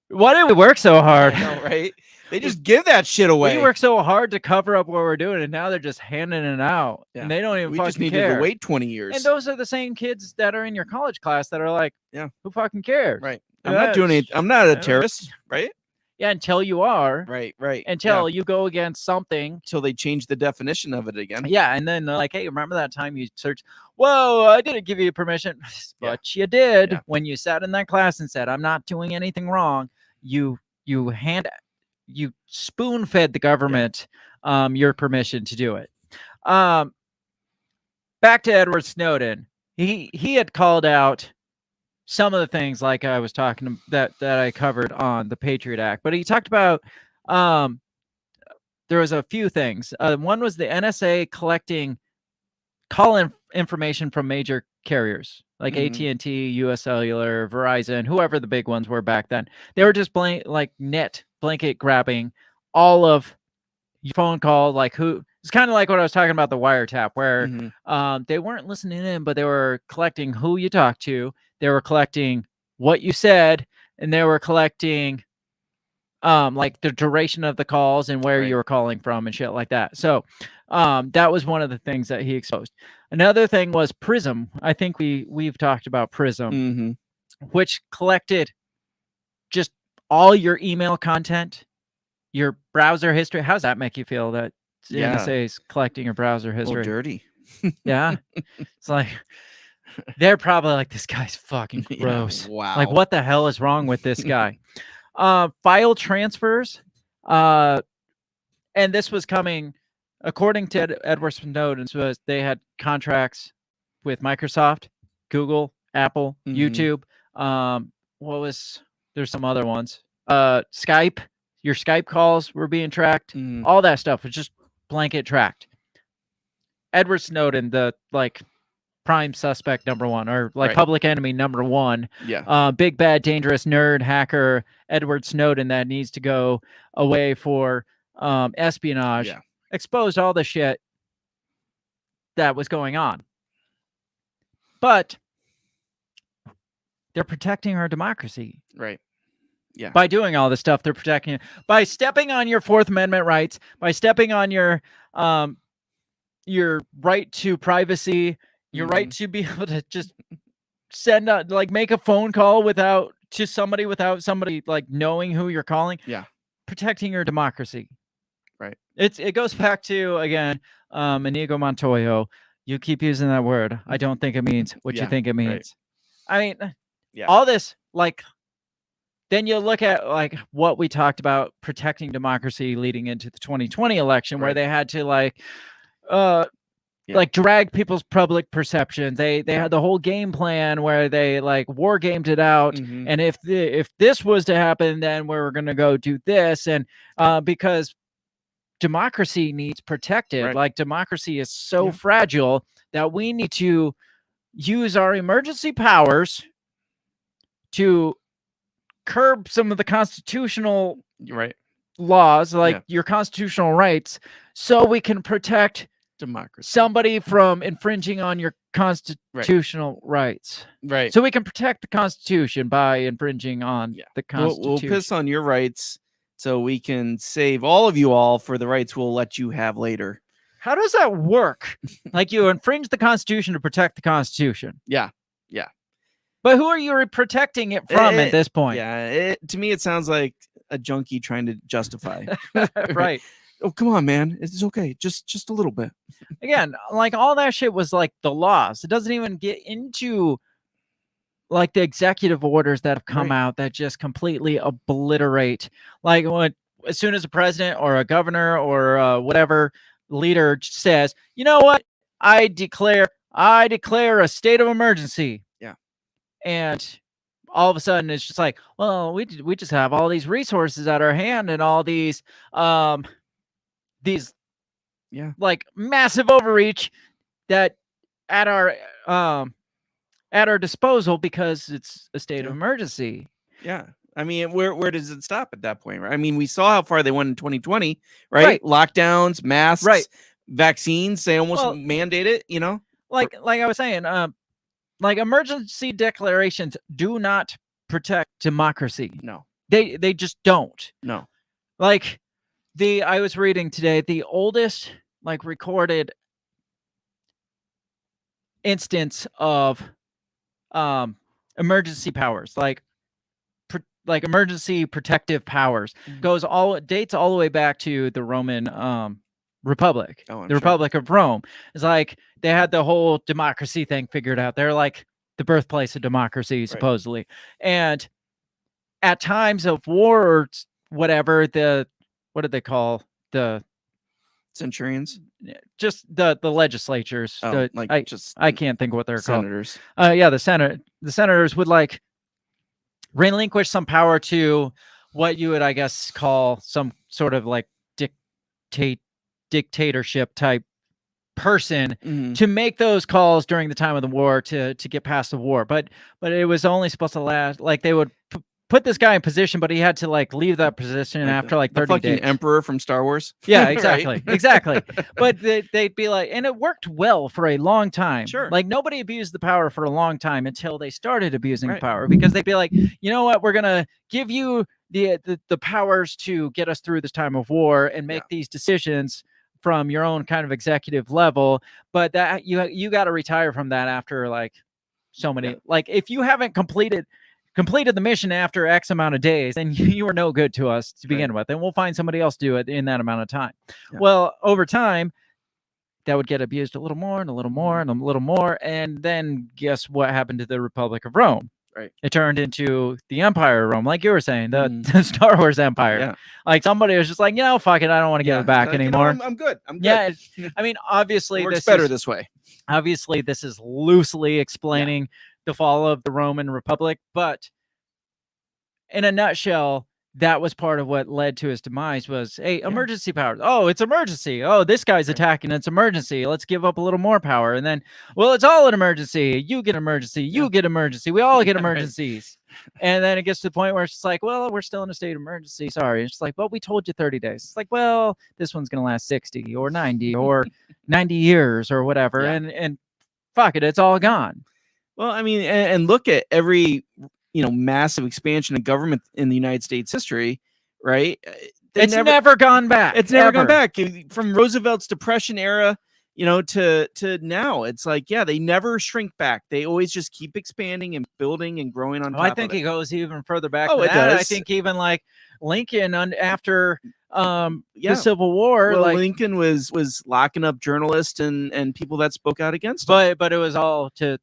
why did we work so hard? I know, right? They just give that shit away. We work so hard to cover up what we're doing, and now they're just handing it out, Yeah. and they don't even We fucking just needed care. to wait 20 years. And those are the same kids that are in your college class that are like, Yeah. who fucking cares? Right. I'm not doing it. I'm not a terrorist, right? Yeah, until you are. Right. Until you go against something. Until they change the definition of it again. Yeah, and then like, hey, remember that time you searched? Whoa, I didn't give you permission, but you did when you sat in that class and said, I'm not doing anything wrong. You spoon-fed the government your permission to do it. Back to Edward Snowden. He had called out some of the things like I was talking that I covered on the Patriot Act, but he talked about there was a few things. One was the NSA collecting call information from major carriers like AT&T, US Cellular, Verizon, whoever the big ones were back then. They were just blanket grabbing all of your phone call, like who. It's kind of like what I was talking about, the wiretap, where they weren't listening in, but they were collecting who you talked to. They were collecting what you said, and they were collecting like the duration of the calls and where you were calling from and shit like that. So that was one of the things that he exposed. Another thing was Prism. I think we've talked about Prism, which collected just all your email content, your browser history. How does that make you feel that NSA is collecting your browser history? Oh, dirty. Yeah. It's like, they're probably like, this guy's fucking gross. Wow. Like, what the hell is wrong with this guy? File transfers. And this was coming, according to Edward Snowden, was they had contracts with Microsoft, Google, Apple, YouTube. There's some other ones. Skype. Your Skype calls were being tracked. All that stuff was just blanket tracked. Edward Snowden, the prime suspect number one, or public enemy number one. Yeah. Big bad dangerous nerd hacker Edward Snowden that needs to go away for espionage. Yeah. Exposed all the shit that was going on. But they're protecting our democracy. Right. Yeah. By doing all this stuff, they're protecting it. By stepping on your Fourth Amendment rights, by stepping on your right to privacy, your right to be able to just send make a phone call without somebody knowing who you're calling. Yeah. Protecting your democracy. Right. It goes back to, again, Inigo Montoya. You keep using that word. I don't think it means what you think it means. Right. I mean, all this, then you look at what we talked about, protecting democracy leading into the 2020 election, where they had to drag people's public perception. They had the whole game plan where they war gamed it out. And if this was to happen, then we're going to go do this. And because democracy needs protected, democracy is so fragile that we need to use our emergency powers to curb some of the constitutional laws, your constitutional rights, so we can protect democracy, somebody from infringing on your constitutional rights. Right. So we can protect the Constitution by infringing on the Constitution. We'll piss on your rights so we can save all of you all for the rights we'll let you have later. How does that work? You infringe the Constitution to protect the Constitution. Yeah. But who are you protecting it from at this point? Yeah, to me it sounds like a junkie trying to justify. Right. Oh, come on, man. It's okay. Just a little bit. Again, all that shit was the laws. It doesn't even get into the executive orders that have come out that just completely obliterate. As soon as a president or a governor or whatever leader says, you know what? I declare a state of emergency. Yeah. And all of a sudden it's just well, we just have all these resources at our hand and all these massive overreach that at our at our disposal because it's a state of Yeah. emergency. Yeah. I mean, where does it stop at that point? Right? I mean, we saw how far they went in 2020, right? Right. Lockdowns, masks, Right. vaccines. They almost Well, mandate it. You know. like I was saying, like emergency declarations do not protect democracy. No. They just don't. No. Like I was reading today, the oldest like recorded instance of emergency powers, like emergency protective powers, dates all the way back to the Roman Republic. Oh, I'm the sure. Republic of Rome. It's like they had the whole democracy thing figured out. They're like the birthplace of democracy, supposedly. And at times of war or whatever, what did they call the Centurions? just the legislatures? Oh, I can't think what they're senators. called. Yeah, the senators would like relinquish some power to what you would, I guess, call some sort of like dictatorship type person to make those calls during the time of the war to get past the war. But it was only supposed to last, like they would put this guy in position, but he had to like leave that position after like 30 fucking days. emperor from Star Wars. Yeah, exactly. Exactly. But they'd be like, and it worked well for a long time. Sure. Like nobody abused the power for a long time until they started abusing power, because they'd be like, you know what, we're going to give you the powers to get us through this time of war and make these decisions from your own kind of executive level. But that you got to retire from that after like so many, like if you haven't completed the mission after X amount of days, then you were no good to us to begin with, and we'll find somebody else to do it in that amount of time. Well, over time, that would get abused a little more and a little more and a little more, and then guess what happened to the Republic of Rome? Right. It turned into the Empire of Rome, like you were saying, the Star Wars Empire. Yeah. Like somebody was just like, fuck it, I don't want to give it back anymore. I'm good. I'm good. Yeah, I mean, obviously, it works this better is, this way. Obviously, this is loosely explaining the fall of the Roman Republic, but in a nutshell, that was part of what led to his demise. Was emergency powers. Oh, it's emergency. Oh, this guy's attacking. It's emergency. Let's give up a little more power. And then, well, it's all an emergency. You get emergency. You get emergency. We all get emergencies. And then it gets to the point where it's just like, well, we're still in a state of emergency. Sorry. It's like, well, we told you 30 days. It's like, well, this one's going to last 60 or 90 or 90 years or whatever. And fuck it. It's all gone. Well, I mean, and look at every, massive expansion of government in the United States history, right? It's never gone back. It's never gone back. From Roosevelt's Depression era, to now. It's like, they never shrink back. They always just keep expanding and building and growing on top I think of it. it goes even further back. Oh, than it that. does. I think even like Lincoln after the Civil War. Well, like, Lincoln was locking up journalists and people that spoke out against him. But it was all to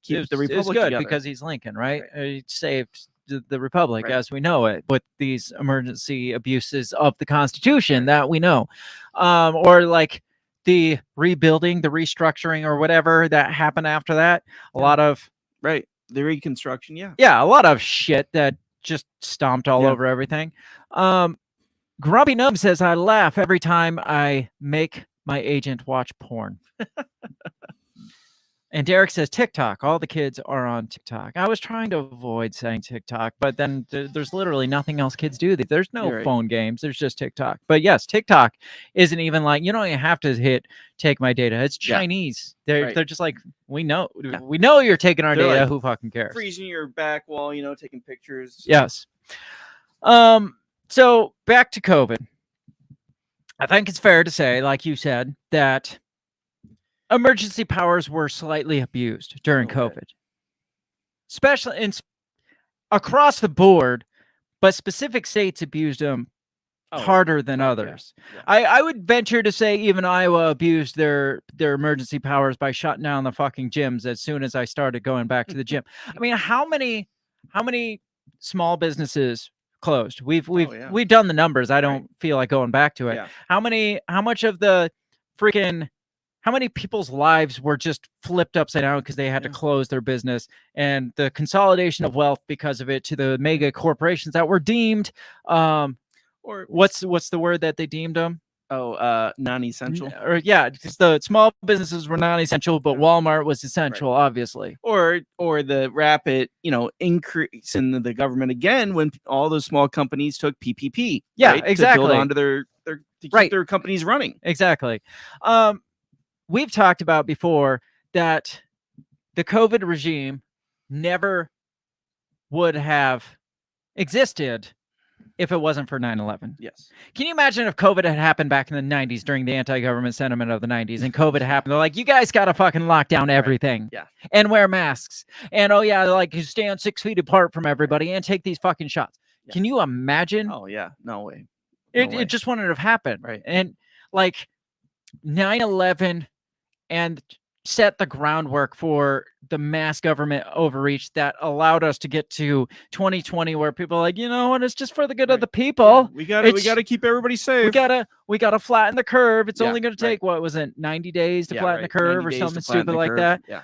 keep the Republic good together. because he's Lincoln, right? He saved the Republic as we know it with these emergency abuses of the Constitution that we know, or like the rebuilding, the restructuring, or whatever that happened after that. A lot of the Reconstruction, a lot of shit that just stomped all over everything. Grumpy Nub says, I laugh every time I make my agent watch porn. And Derek says, TikTok. All the kids are on TikTok. I was trying to avoid saying TikTok, but then there's literally nothing else kids do. There's no phone games. There's just TikTok. But yes, TikTok isn't even like, you don't even have to hit take my data. It's Chinese. They're just like, we know you're taking our data. Like, who fucking cares? Freezing your back while, taking pictures. Yes. So back to COVID. I think it's fair to say, like you said, that emergency powers were slightly abused during COVID, especially across the board, but specific states abused them harder than others. I would venture to say even Iowa abused their emergency powers by shutting down the fucking gyms as soon as I started going back to the gym. I mean, how many small businesses closed? We've done the numbers. I don't feel like going back to it. How many people's lives were just flipped upside down because they had to close their business, and the consolidation of wealth because of it to the mega corporations that were deemed, or what's the word that they deemed them? Non-essential. Or yeah, just the small businesses were non-essential, but Walmart was essential, obviously. Or the rapid, increase in the government again when all those small companies took PPP. Yeah, right, to exactly. build onto to keep their companies running. Exactly. We've talked about before that the COVID regime never would have existed if it wasn't for 9/11. Yes. Can you imagine if COVID had happened back in the 90s during the anti-government sentiment of the 90s and COVID happened? They're like, you guys got to fucking lock down everything. Yeah. And wear masks. And oh yeah, like you stand 6 feet apart from everybody and take these fucking shots. Yeah. Can you imagine? Oh yeah, no way. It just wouldn't have happened. Right. And like 9/11 and set the groundwork for the mass government overreach that allowed us to get to 2020 where people are like, you know what, it's just for the good of the people. Yeah, we got to keep everybody safe. We gotta flatten the curve. It's Yeah, only gonna take what was it, 90 days to flatten the curve 90 or days something to flatten stupid the like curve. that. Yeah.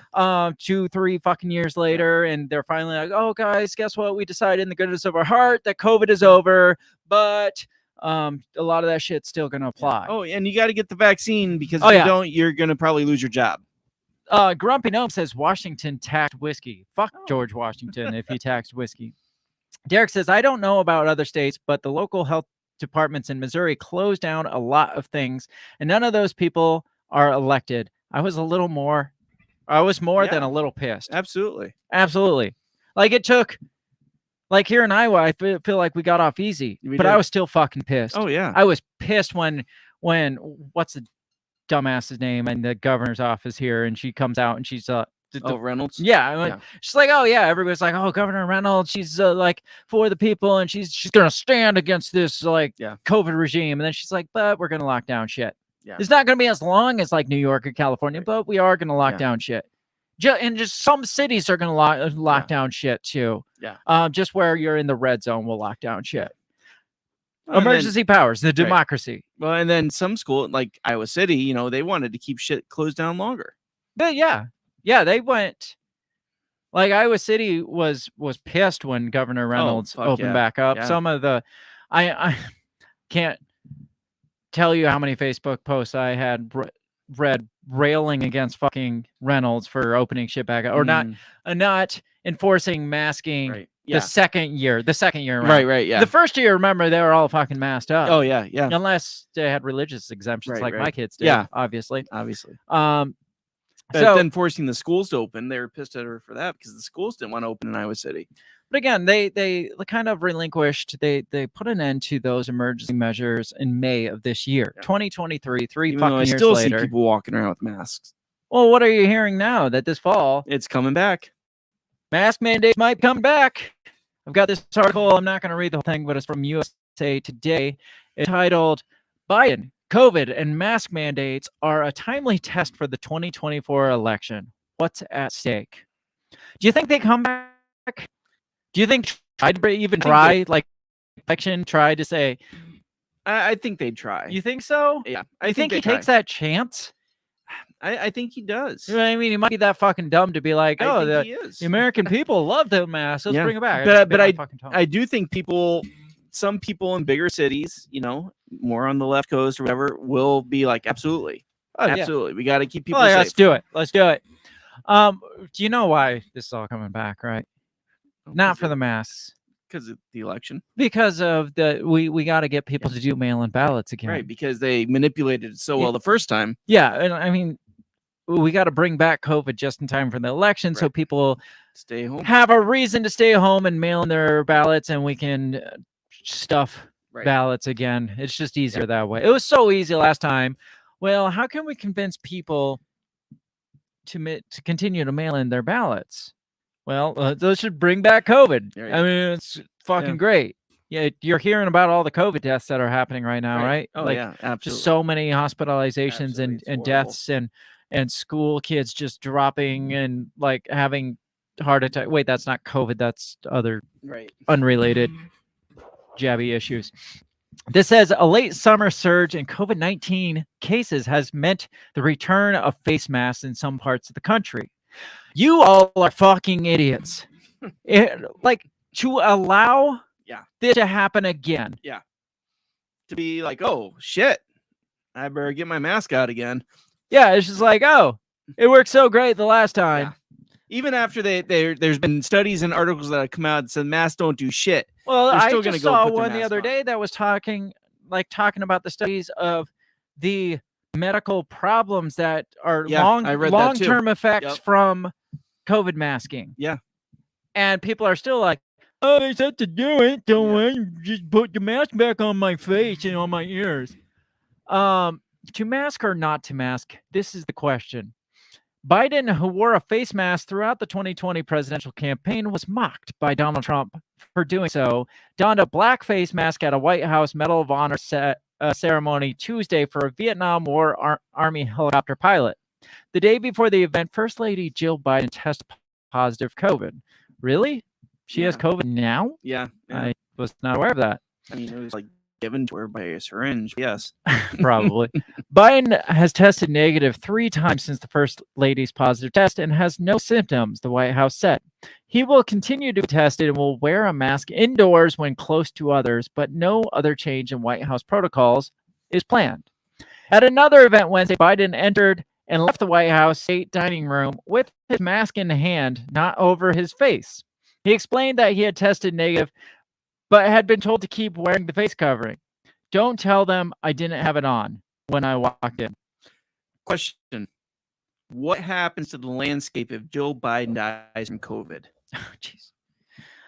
2-3 fucking years later, and they're finally like, oh guys, guess what? We decided in the goodness of our heart that COVID is over, but a lot of that shit's still gonna apply. Oh, and you got to get the vaccine because Oh, if yeah. you don't, you're gonna probably lose your job. Grumpy Gnome says Washington taxed whiskey. Fuck George Washington if he taxed whiskey. Derek says, I don't know about other states, but the local health departments in Missouri closed down a lot of things, and none of those people are elected. I was more than a little pissed. Absolutely. Absolutely. Like it took, like here in Iowa, I feel like we got off easy, but I did. was still fucking pissed. Oh yeah. I was pissed when what's the dumbass's name in the governor's office here, and she comes out and she's Reynolds. yeah, she's like, oh yeah, everybody's like, oh, Governor Reynolds, she's like for the people, and she's gonna stand against this like COVID regime, and then she's like, but we're gonna lock down shit. Yeah. It's not gonna be as long as like New York or California, but we are gonna lock down shit. And just some cities are gonna lock down shit too. Yeah. Just where you're in the red zone, we'll lock down shit. Well, and Emergency powers, the democracy. Well, and then some school like Iowa City, they wanted to keep shit closed down longer. But yeah, they went. Like Iowa City was pissed when Governor Reynolds opened back up. Yeah. Some of the, I can't tell you how many Facebook posts I had read railing against fucking Reynolds for opening shit back up or not enforcing masking. Right. Yeah. The second year around. Right. Yeah. The first year, remember, they were all fucking masked up. Oh yeah. Yeah. Unless they had religious exemptions like my kids did. Yeah. Obviously. But So then forcing the schools to open, they were pissed at her for that because the schools didn't want to open in Iowa City. But again, they kind of relinquished. They put an end to those emergency measures in May of this year, 2023. Even fucking though I years still later. see people walking around with masks. Well, what are you hearing now that this fall It's coming back. mask mandates might come back? I've got this article. I'm not going to read the whole thing, but it's from USA Today. It's titled "Biden, COVID, and mask mandates are a timely test for the 2024 election. What's at stake?" Do you think they come back? Do you think try to say? I think they'd try. You think so? Yeah. I think he takes that chance. I think he does. You know what I mean, he might be that fucking dumb to be like, oh, I think he is. the American people love the mask. Let's bring it back. But I do think some people in bigger cities, more on the left coast or whatever, will be like, absolutely. Oh, yeah. Absolutely. We got to keep people Well, safe. let's do it. Let's do it. Do you know why this is all coming back, right? Not for the masks. Because of the election. Because of we got to get people to do mail-in ballots again. Right, because they manipulated it so well the first time. Yeah, and I mean, we got to bring back COVID just in time for the election so people stay home, have a reason to stay home and mail in their ballots, and we can stuff ballots again. It's just easier that way. It was so easy last time. Well, how can we convince people to continue to mail in their ballots? Well, those should bring back COVID. Right. I mean, it's fucking great. Yeah, you're hearing about all the COVID deaths that are happening right now, right? Oh, like, yeah, absolutely. Just so many hospitalizations and deaths and school kids just dropping and like having heart attack. Wait, that's not COVID. That's other unrelated jabby issues. This says a late summer surge in COVID-19 cases has meant the return of face masks in some parts of the country. You all are fucking idiots. To allow this to happen again. Yeah. To be like, oh, shit. I better get my mask out again. Yeah, it's just like, oh, it worked so great the last time. Even after there's been studies and articles that have come out that said masks don't do shit. Well, They're I still just gonna go saw put their one the mask other on. day that was talking about the studies of the medical problems that are Yeah, I read that too. long-term effects Yep. from COVID masking. Yeah. And people are still like, oh, they said to do it, so I just put the mask back on my face and on my ears. To mask or not to mask? This is the question. Biden, who wore a face mask throughout the 2020 presidential campaign, was mocked by Donald Trump for doing so, donned a black face mask at a White House Medal of Honor ceremony Tuesday for a Vietnam War Army helicopter pilot. The day before the event, First Lady Jill Biden tested positive for COVID. Really? She has COVID now? Yeah. I was not aware of that. I mean, it was like given to her by a syringe. Yes. Probably. Biden has tested negative 3 times since the First Lady's positive test and has no symptoms, the White House said. He will continue to be tested and will wear a mask indoors when close to others, but no other change in White House protocols is planned. At another event Wednesday, Biden entered and left the White House state dining room with his mask in hand, not over his face. He explained that he had tested negative, but had been told to keep wearing the face covering. Don't tell them I didn't have it on when I walked in. Question: what happens to the landscape if Joe Biden dies from COVID? Jeez.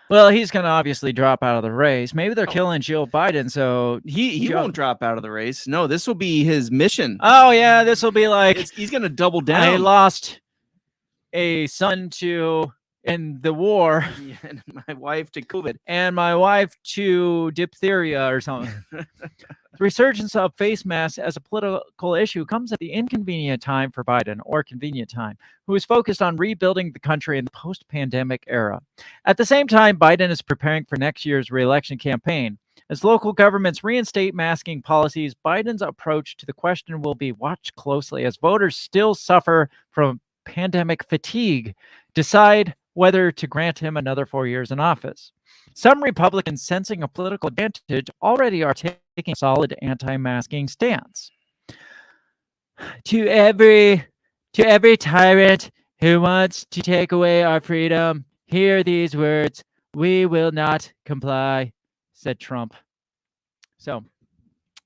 Well, he's going to obviously drop out of the race. Maybe they're killing Joe Biden, so he won't drop out of the race. No, this will be his mission. Oh yeah, this will be like he's going to double down. I lost a son in the war, and my wife to COVID, and my wife to diphtheria or something. The resurgence of face masks as a political issue comes at the inconvenient time for Biden, or convenient time, who is focused on rebuilding the country in the post-pandemic era. At the same time, Biden is preparing for next year's re-election campaign. As local governments reinstate masking policies, Biden's approach to the question will be watched closely as voters still suffer from pandemic fatigue, decide whether to grant him another 4 years in office. Some Republicans, sensing a political advantage, already are taking a solid anti-masking stance. To every tyrant who wants to take away our freedom, hear these words: "We will not comply," said Trump. So,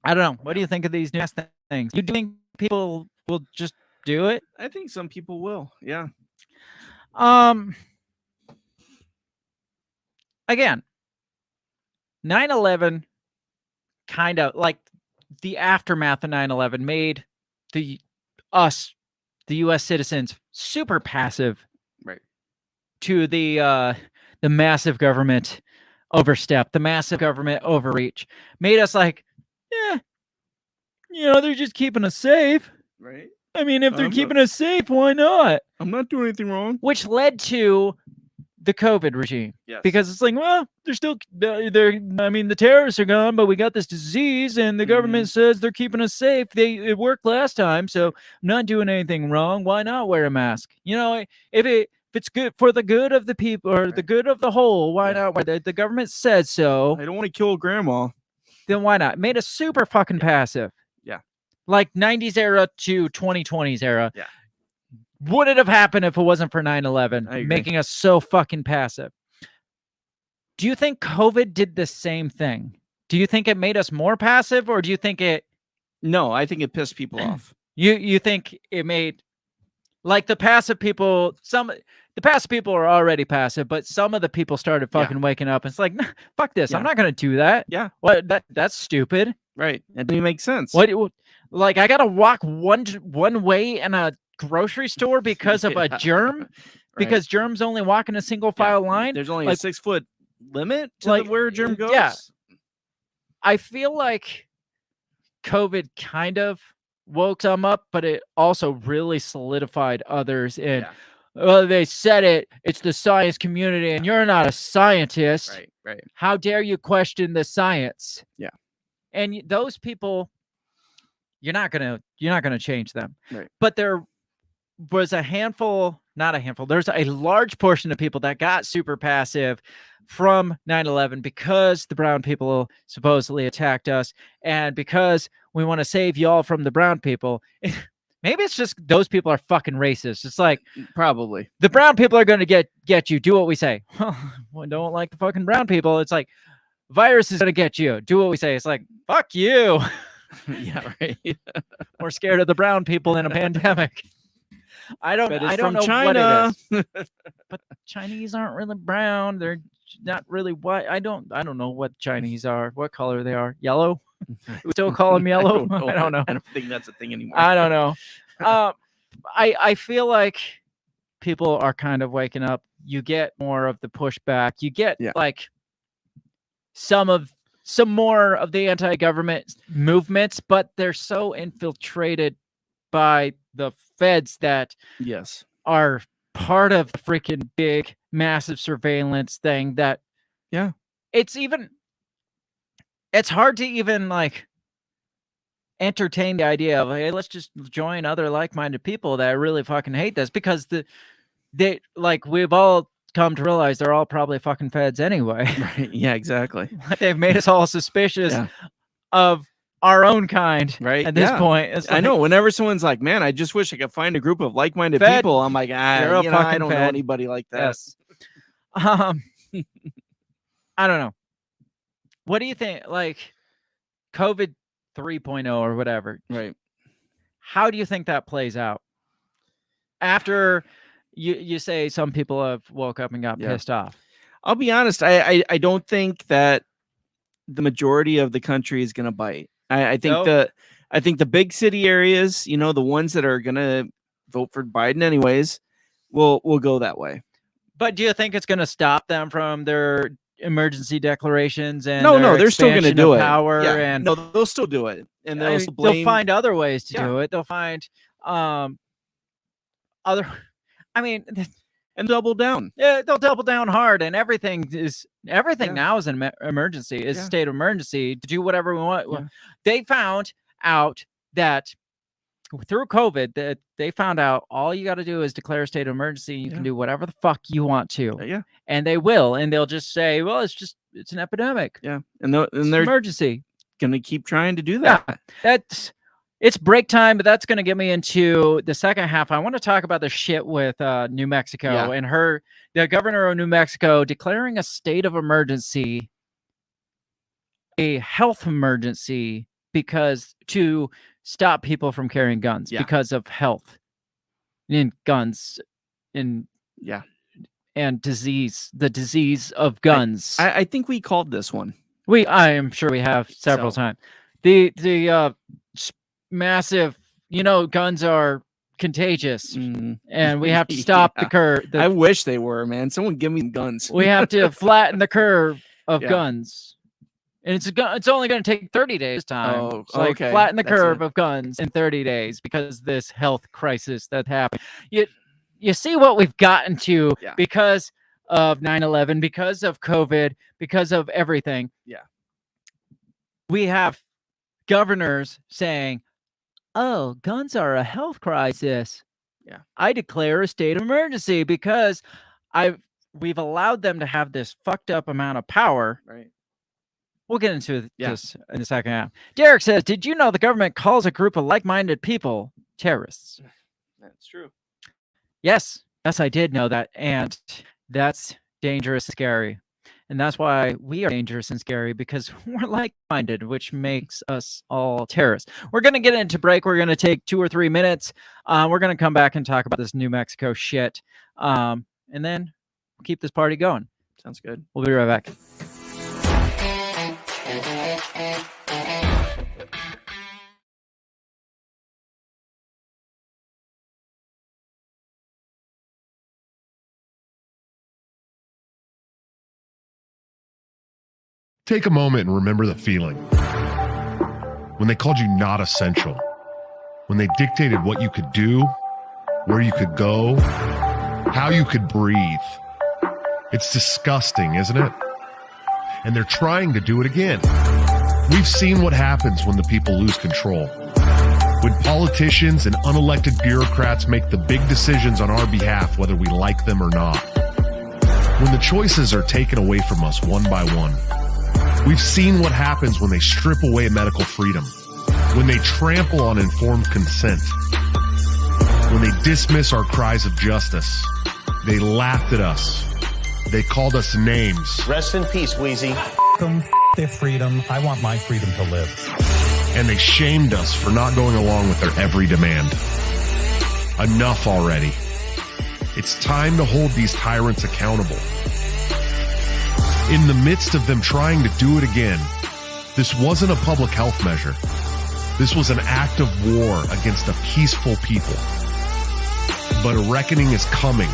I don't know. What do you think of these new things? You think people will just do it? I think some people will. Yeah. Again, 9/11 kind of like the aftermath of 9/11 made the U.S. citizens super passive, right, to the massive government overstep, the massive government overreach, made us like, yeah, they're just keeping us safe, right? I mean, if they're keeping us safe, why not? I'm not doing anything wrong. Which led to the COVID regime. Yes. Because it's like, well, they're still, the terrorists are gone, but we got this disease and the government says they're keeping us safe. It worked last time, so I'm not doing anything wrong. Why not wear a mask? If it's good for the good of the people or the good of the whole, why not? The government said so. I don't want to kill grandma. Then why not? Made us super fucking passive. Yeah. Like 90s era to 2020s era. Yeah. Would it have happened if it wasn't for 9/11, making us so fucking passive? Do you think COVID did the same thing? Do you think it made us more passive, or do you think it... No, I think it pissed people off. You think it made, like, the passive people, the passive people are already passive, but some of the people started fucking waking up. And it's like, nah, fuck this. I'm not going to do that. Yeah. What? That's stupid. Right. That didn't make sense. What? Like, I got to walk one way in a grocery store because of a germ? Because germs only walk in a single file line? There's only a 6-foot limit to where a germ goes? Yeah. I feel like COVID kind of woke some up, but it also really solidified others in, well, they said it's the science community, and you're not a scientist. Right. How dare you question the science? Yeah. And those people, you're not gonna change them. Right. But there was a handful, not a handful. There's a large portion of people that got super passive from 9/11 because the brown people supposedly attacked us, and because we want to save y'all from the brown people. Maybe it's just those people are fucking racist. It's like, Probably. the brown people are going to get you. Do what we say. Well, don't like the fucking brown people. It's like, virus is going to get you. Do what we say. It's like, fuck you. Yeah, right. We're scared of the brown people in a pandemic. I don't But it's know from China. what it is. But Chinese aren't really brown. They're not really white. I don't know what Chinese are, what color they are. Yellow? We still call them yellow? I don't know. I don't think that's a thing anymore. I don't know. I feel like people are kind of waking up. You get more of the pushback. You get like some more of the anti-government movements, but they're so infiltrated by the feds that Yes. are part of the freaking big massive surveillance thing that it's hard to even like entertain the idea of, hey, let's just join other like-minded people that really fucking hate this, because they like, we've all come to realize they're all probably fucking feds anyway. Right. Yeah, exactly. They've made us all suspicious of our own kind, right? At this point, it's I know. Whenever someone's like, "Man, I just wish I could find a group of like-minded Fed. people," I'm like, You're a you know, I fucking don't know fed. anybody like that. Yes. I don't know. What do you think? Like, COVID 3.0 or whatever. Right. How do you think that plays out? After you say some people have woke up and got pissed off. I'll be honest. I don't think that the majority of the country is going to bite. I think the big city areas, you know, the ones that are going to vote for Biden anyways, will go that way. But do you think it's going to stop them from their emergency declarations and no, they're still going to do it. Power Yeah. and no, they'll still do it, and they'll find other ways to do it. They'll find other. I mean, and double down. Yeah, they'll double down hard, and everything now is an emergency. Is a state of emergency to do whatever we want. Yeah. They found out that through COVID, that they found out all you got to do is declare a state of emergency. You can do whatever the fuck you want to. Yeah, and they will, and they'll just say, "Well, it's an epidemic." Yeah, and they're emergency. Gonna keep trying to do that. Yeah, it's break time, but that's going to get me into the second half. I want to talk about the shit with New Mexico and the governor of New Mexico declaring a state of emergency, a health emergency, because to stop people from carrying guns because of health in guns and disease, the disease of guns. I think we called this one. I am sure we have several times. The massive, guns are contagious, and we have to stop the curve. I wish they were, man. Someone give me guns. We have to flatten the curve of guns, and it's only going to take 30 days time. Oh, so okay. Flatten the curve of guns in 30 days because this health crisis that happened. You see what we've gotten to because of 9/11, because of COVID, because of everything. Yeah, we have governors saying, "Oh, guns are a health crisis. Yeah, I declare a state of emergency because we've allowed them to have this fucked up amount of power." Right. We'll get into this in the second half. Derek says, "Did you know the government calls a group of like-minded people terrorists?" That's true. Yes, I did know that, and that's dangerous and scary. And that's why we are dangerous and scary, because we're like-minded, which makes us all terrorists. We're going to get into break. We're going to take 2 or 3 minutes. We're going to come back and talk about this New Mexico shit. And then we'll keep this party going. Sounds good. We'll be right back. Take a moment and remember the feeling. When they called you not essential. When they dictated what you could do, where you could go, how you could breathe. It's disgusting, isn't it? And they're trying to do it again. We've seen what happens when the people lose control. When politicians and unelected bureaucrats make the big decisions on our behalf, whether we like them or not. When the choices are taken away from us one by one. We've seen what happens when they strip away medical freedom. When they trample on informed consent. When they dismiss our cries of justice. They laughed at us. They called us names. Rest in peace, Wheezy. Them, their freedom. I want my freedom to live. And they shamed us for not going along with their every demand. Enough already. It's time to hold these tyrants accountable. In the midst of them trying to do it again, this wasn't a public health measure. This was an act of war against a peaceful people. But a reckoning is coming,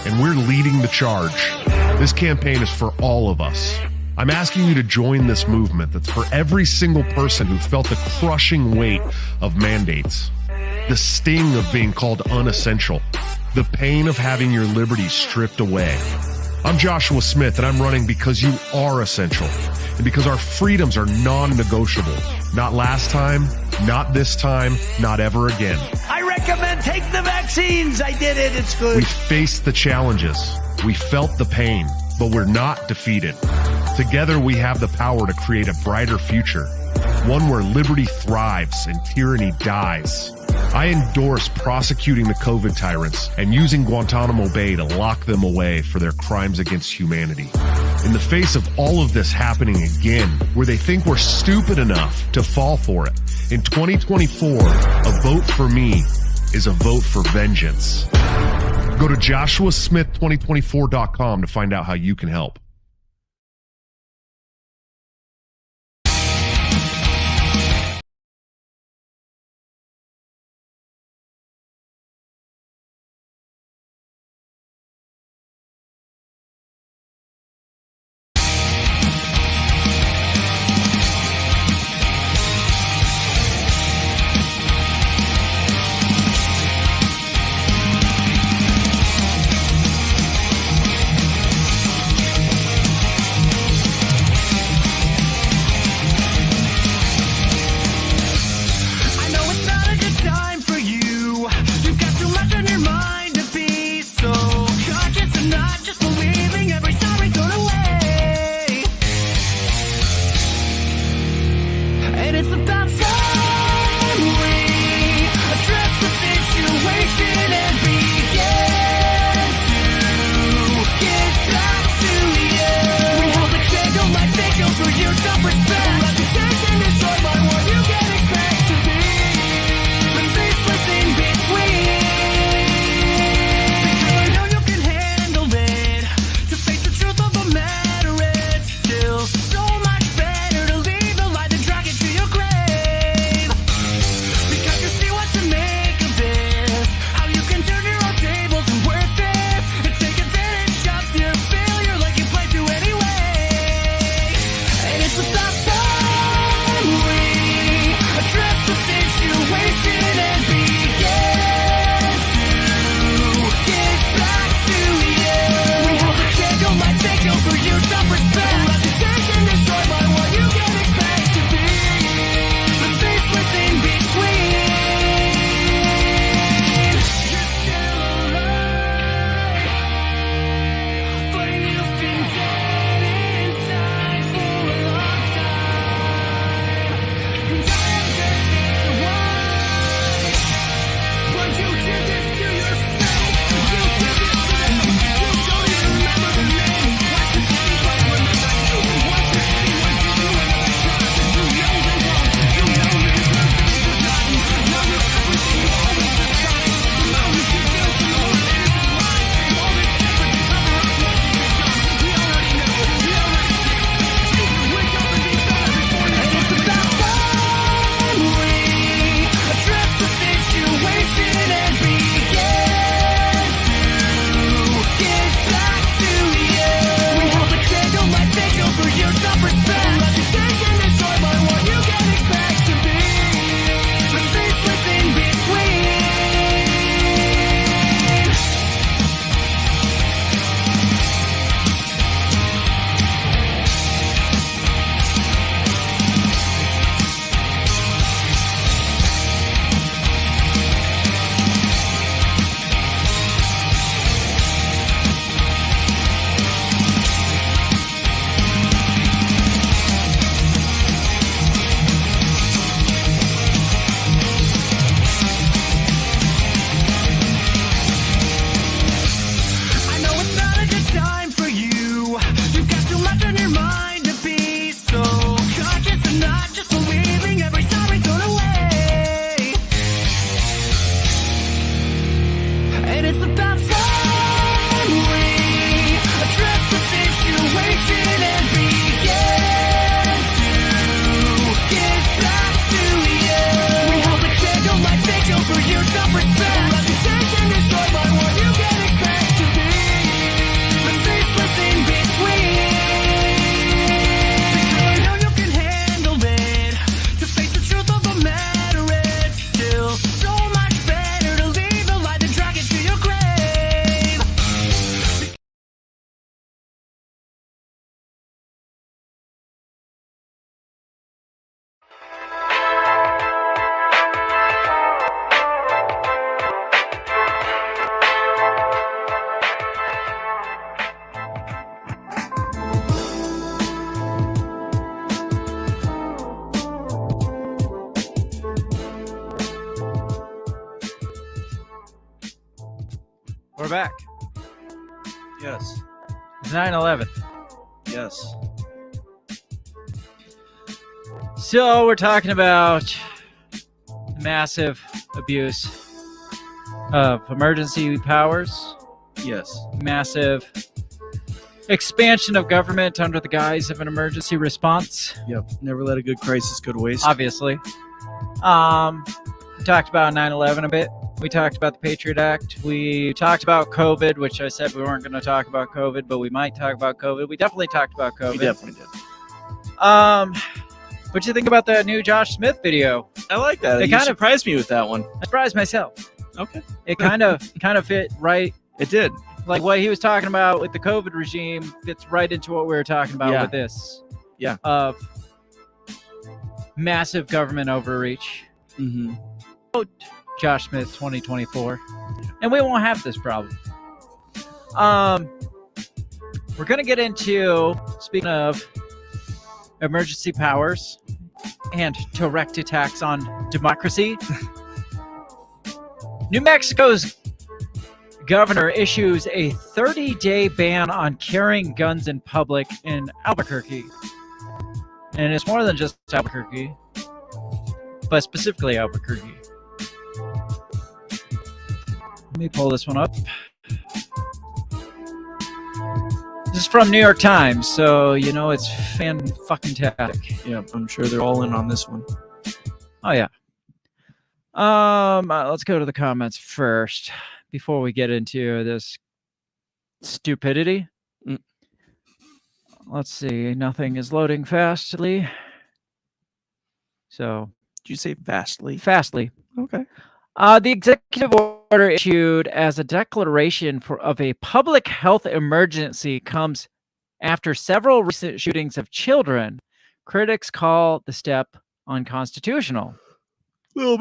and we're leading the charge. This campaign is for all of us. I'm asking you to join this movement that's for every single person who felt the crushing weight of mandates, the sting of being called unessential, the pain of having your liberties stripped away. I'm Joshua Smith, and I'm running because you are essential, and because our freedoms are non-negotiable. Not last time, not this time, not ever again. I recommend take the vaccines. I did it. It's good. We faced the challenges. We felt the pain, but we're not defeated. Together we have the power to create a brighter future, one where liberty thrives and tyranny dies. I endorse prosecuting the COVID tyrants and using Guantanamo Bay to lock them away for their crimes against humanity. In the face of all of this happening again, where they think we're stupid enough to fall for it, in 2024, a vote for me is a vote for vengeance. Go to joshuasmith2024.com to find out how you can help. We're back. Yes. It's 9/11. Yes. So we're talking about massive abuse of emergency powers. Yes. Massive expansion of government under the guise of an emergency response. Yep. Never let a good crisis go to waste. Obviously. We talked about 9/11 a bit. We talked about the Patriot Act. We talked about COVID, which I said we weren't going to talk about COVID, but we might talk about COVID. We definitely talked about COVID. We definitely did. What do you think about that new Josh Smith video? I like that. It You kind of surprised me with that one. I surprised myself. Okay. It kind of fit right. It did. Like what he was talking about with the COVID regime fits right into what we were talking about with this. Yeah. Of massive government overreach. Mm-hmm. Josh Smith 2024. And we won't have this problem. We're going to get into, speaking of emergency powers and direct attacks on democracy. New Mexico's governor issues a 30-day ban on carrying guns in public in Albuquerque. And it's more than just Albuquerque, but specifically Albuquerque. Let me pull this one up. This is from New York Times, so you know it's fan-fucking-tastic. Yeah, I'm sure they're all in on this one. Oh yeah. Let's go to the comments first before we get into this stupidity. Let's see. Nothing is loading fastly. So, did you say fastly? Fastly. Okay. The executive order issued as a declaration of a public health emergency comes after several recent shootings of children. Critics call the step unconstitutional. A little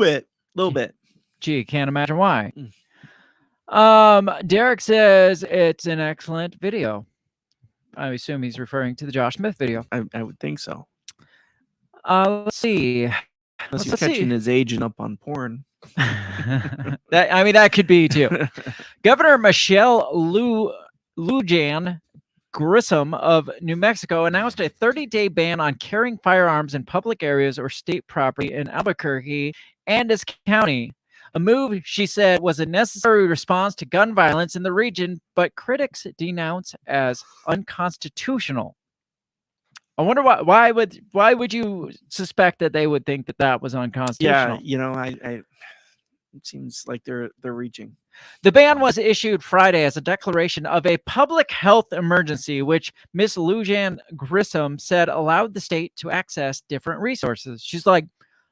bit. Gee, can't imagine why. Derek says it's an excellent video. I assume he's referring to the Josh Smith video. I would think so. Let's see. Unless you're catching his agent up on porn. That could be too. Governor Michelle Lujan Grissom of New Mexico announced a 30-day ban on carrying firearms in public areas or state property in Albuquerque and its county. A move, she said, was a necessary response to gun violence in the region, but critics denounce as unconstitutional. I wonder why would you suspect that they would think that was unconstitutional? Yeah, you know, it seems like they're reaching. The ban was issued Friday as a declaration of a public health emergency, which Miss Lujan Grissom said allowed the state to access different resources. She's like,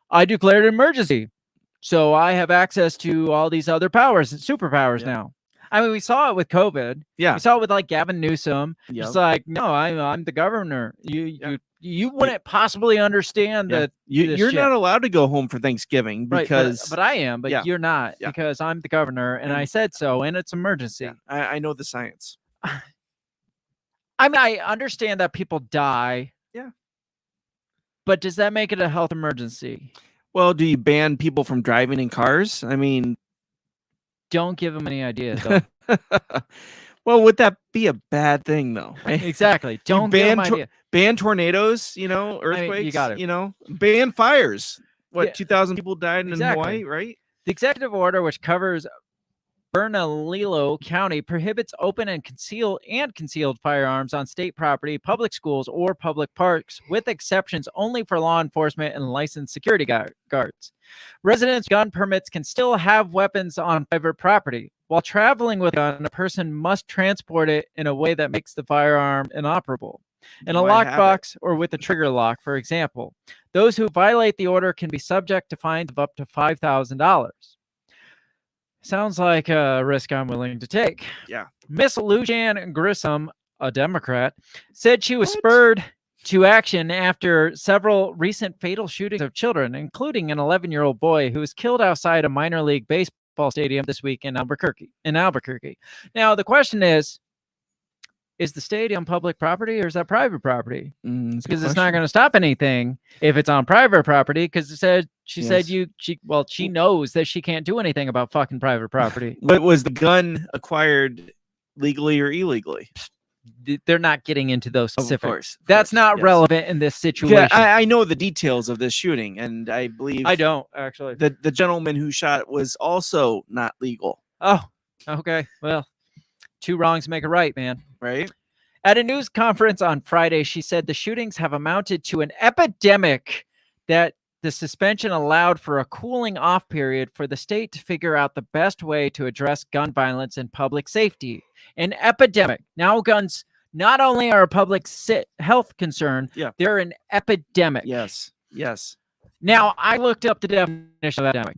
I declared an emergency, so I have access to all these other powers and superpowers now. I mean, we saw it with COVID. Yeah. We saw it with like Gavin Newsom. Yep. It's like, no, I'm the governor. You wouldn't possibly understand that you're not allowed to go home for Thanksgiving because right, but I am, but you're not because I'm the governor and I said so, and it's emergency. Yeah. I know the science. I mean, I understand that people die. Yeah. But does that make it a health emergency? Well, do you ban people from driving in cars? I mean, don't give them any ideas, though. Well, would that be a bad thing, though? Exactly. Don't give them idea. Ban tornadoes, earthquakes, I mean, you got it. Ban fires. What, 2,000 people died in Hawaii, right? The executive order, which covers Bernalillo County, prohibits open and concealed firearms on state property, public schools, or public parks, with exceptions only for law enforcement and licensed security guards. Residents' gun permits can still have weapons on private property. While traveling with a gun, a person must transport it in a way that makes the firearm inoperable. In a lockbox or with a trigger lock, for example. Those who violate the order can be subject to fines of up to $5,000. Sounds like a risk I'm willing to take. Yeah. Miss Lujan Grissom, a Democrat, said she was spurred to action after several recent fatal shootings of children, including an 11-year-old boy who was killed outside a minor league baseball stadium this week in Albuquerque. Now, the question is the stadium public property or is that private property? Because it's not going to stop anything if it's on private property, because it said She said she knows that she can't do anything about fucking private property. But was the gun acquired legally or illegally? They're not getting into those specifics. Of course, That's not yes. relevant in this situation. Yeah, I know the details of this shooting, and I believe I don't actually. the gentleman who shot it was also not legal. Oh, okay. Well, two wrongs make a right, man. Right? At a news conference on Friday, she said the shootings have amounted to an epidemic, that the suspension allowed for a cooling off period for the state to figure out the best way to address gun violence and public safety. An epidemic. Now guns not only are a public health concern, they're an epidemic. Yes. Now, I looked up the definition of epidemic.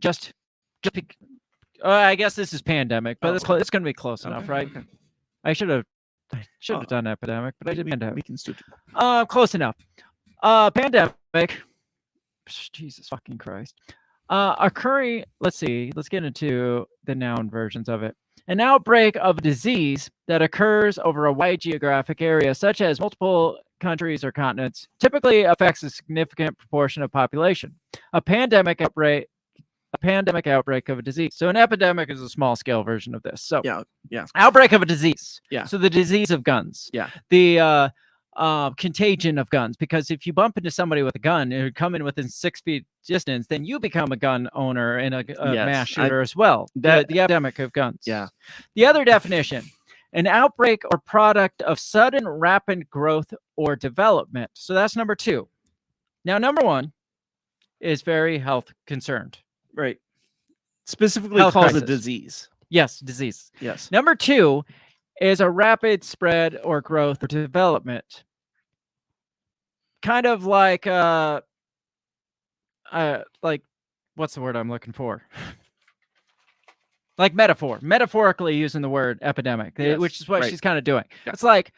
I guess this is pandemic, but it's going to be close enough, right? Okay. I should have done epidemic, but I did pandemic. We can still do Close enough. Pandemic. Jesus fucking Christ. Occurring, let's get into the noun versions of it. An outbreak of disease that occurs over a wide geographic area, such as multiple countries or continents, typically affects a significant proportion of population. A pandemic outbreak of a disease. So an epidemic is a small scale version of this. So yeah. Outbreak of a disease. Yeah. So the disease of guns. Yeah. The contagion of guns, because if you bump into somebody with a gun and come in within 6 feet distance, then you become a gun owner and a mass shooter as well. The epidemic of guns. Yeah. The other definition: an outbreak or product of sudden rapid growth or development. So that's number 2. Now, number 1 is very health concerned. Right. Specifically Health calls crisis. it disease. Yes, disease. Yes. Number 2 is a rapid spread or growth or development. Kind of like what's the word I'm looking for? Like metaphorically using the word epidemic, which is what she's kind of doing. Yeah. It's like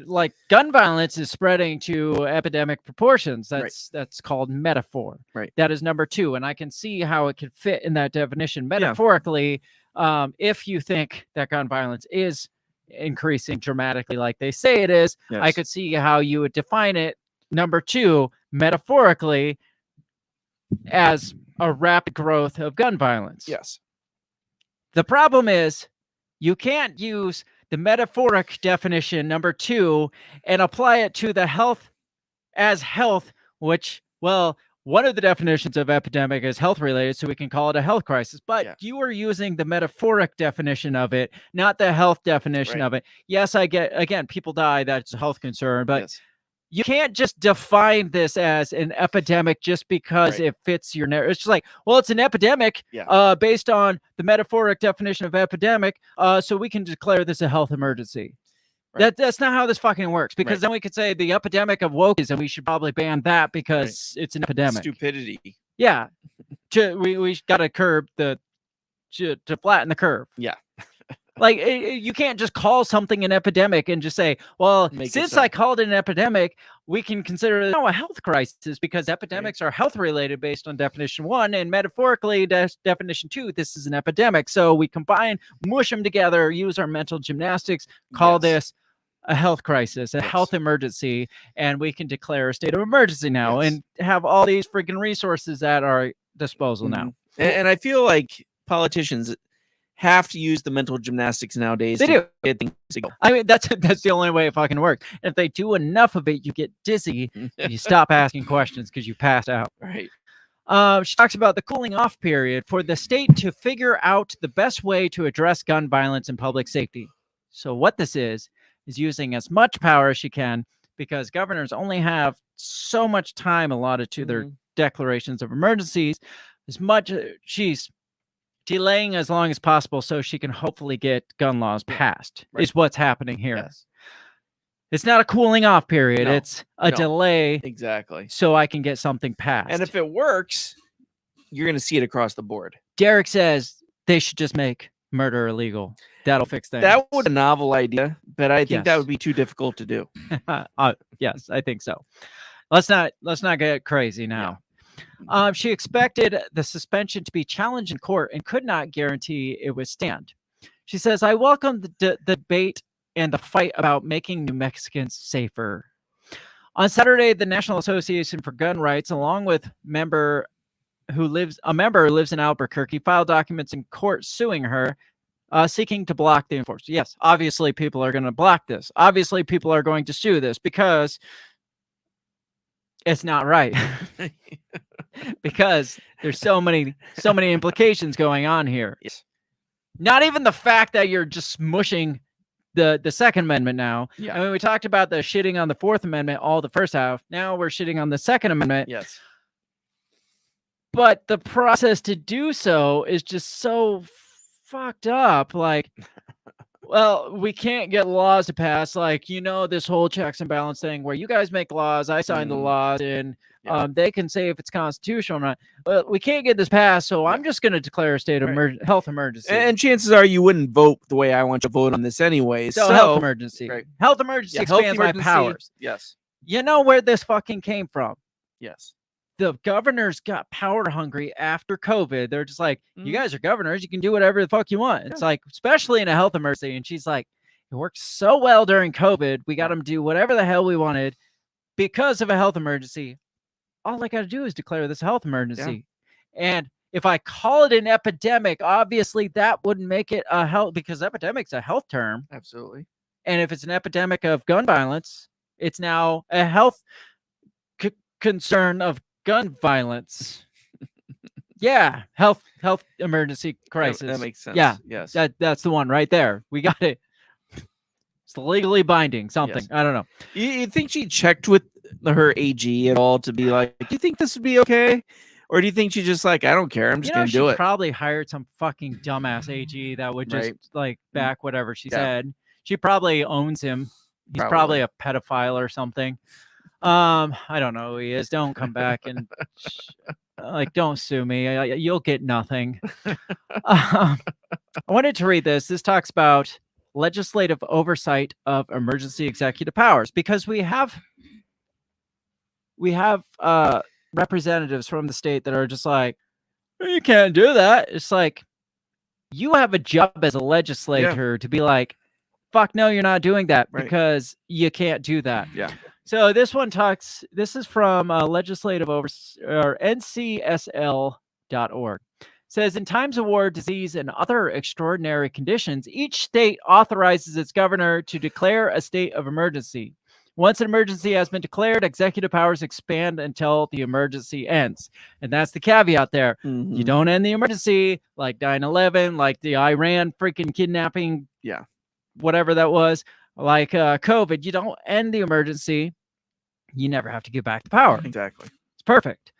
like gun violence is spreading to epidemic proportions. That's called metaphor. Right. That is number 2, and I can see how it could fit in that definition metaphorically. If you think that gun violence is increasing dramatically like they say it is, I could see how you would define it, number 2, metaphorically, as a rapid growth of gun violence. Yes. The problem is you can't use the metaphoric definition, number 2, and apply it to the health, which, well, one of the definitions of epidemic is health related, so we can call it a health crisis. But you are using the metaphoric definition of it, not the health definition of it. Yes, I get, again, people die, that's a health concern, but you can't just define this as an epidemic just because it fits your narrative. It's just like, well, it's an epidemic based on the metaphoric definition of epidemic, so we can declare this a health emergency. Right. That's not how this fucking works, because then we could say the epidemic of wokeism, we should probably ban that because it's an epidemic. Stupidity. Yeah. We got to curb to flatten the curve. Yeah. Like, you can't just call something an epidemic and just say, well, since I called it an epidemic, we can consider it a health crisis, because epidemics are health related based on definition 1, and metaphorically definition 2, this is an epidemic. So we mush them together, use our mental gymnastics, call this a health crisis, a health emergency, and we can declare a state of emergency now and have all these freaking resources at our disposal now. And I feel like politicians have to use the mental gymnastics nowadays. They do. Get things to go. I mean, that's the only way it fucking works. And if they do enough of it, you get dizzy and you stop asking questions because you pass out. Right. She talks about the cooling off period for the state to figure out the best way to address gun violence and public safety. So what this is using as much power as she can, because governors only have so much time allotted to their declarations of emergencies. She's delaying as long as possible so she can hopefully get gun laws passed, is what's happening here. Yes. It's not a cooling off period. It's a delay. Exactly. So I can get something passed. And if it works, you're going to see it across the board. Derek says they should just make murder illegal. That'll fix things. That would be a novel idea, but I think that would be too difficult to do. Yes, I think so. Let's not get crazy now. She expected the suspension to be challenged in court and could not guarantee it would stand. She says, I welcome the debate and the fight about making New Mexicans safer. On Saturday, the National Association for Gun Rights, along with member who lives in Albuquerque, filed documents in court suing her, seeking to block the enforcement. Yes, obviously people are going to block this. Obviously people are going to sue this because it's not right. Because there's so many implications going on here. Yes. Not even the fact that you're just smushing the Second Amendment now. Yeah. I mean, we talked about the shitting on the Fourth Amendment all the first half. Now we're shitting on the Second Amendment. Yes. But the process to do so is just so fucked up. Like, well, we can't get laws to pass. Like, this whole checks and balance thing where you guys make laws, I sign the laws, and they can say if it's constitutional or not. But we can't get this passed, so I'm just going to declare a state of health emergency. And chances are you wouldn't vote the way I want you to vote on this anyway. So health emergency. Right. Health emergency expands my powers. Yes. You know where this fucking came from? Yes. The governors got power hungry after COVID. They're just like, you guys are governors. You can do whatever the fuck you want. It's like, especially in a health emergency. And she's like, it worked so well during COVID. We got them to do whatever the hell we wanted because of a health emergency. All I got to do is declare this a health emergency. And if I call it an epidemic, obviously that wouldn't make it a health, because epidemic's a health term. Absolutely. And if it's an epidemic of gun violence, it's now a health concern of gun violence. Yeah, health emergency crisis. That makes sense. Yeah, yes, that's the one right there. We got it. It's legally binding something. Yes. I don't know. You think she checked with her AG at all to be like, do you think this would be okay? Or do you think she just like, I don't care, I'm just gonna do it? Probably hired some fucking dumbass AG that would just like back whatever she Yeah. said. She probably owns him. He's probably a pedophile or something. I don't know who he is. Don't come back and like, don't sue me. You'll get nothing. I wanted to read this. This talks about legislative oversight of emergency executive powers, because we have representatives from the state that are just like, you can't do that. It's like, you have a job as a legislator to be like, fuck no, you're not doing that, because you can't do that. Yeah. So this one talks, this is from legislative or ncsl.org. Says, in times of war, disease, and other extraordinary conditions, each state authorizes its governor to declare a state of emergency. Once an emergency has been declared, executive powers expand until the emergency ends. And that's the caveat there. You don't end the emergency like 9/11, like the Iran freaking kidnapping, whatever that was, like COVID. You don't end the emergency. You never have to give back the power. Exactly. It's perfect.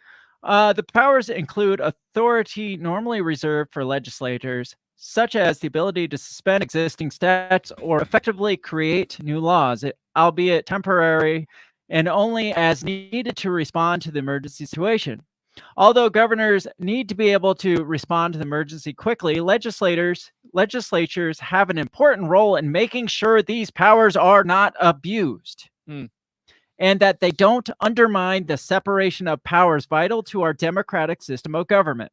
The powers include authority normally reserved for legislators, such as the ability to suspend existing statutes or effectively create new laws, albeit temporary and only as needed to respond to the emergency situation. Although governors need to be able to respond to the emergency quickly, legislatures have an important role in making sure these powers are not abused. And that they don't undermine the separation of powers vital to our democratic system of government.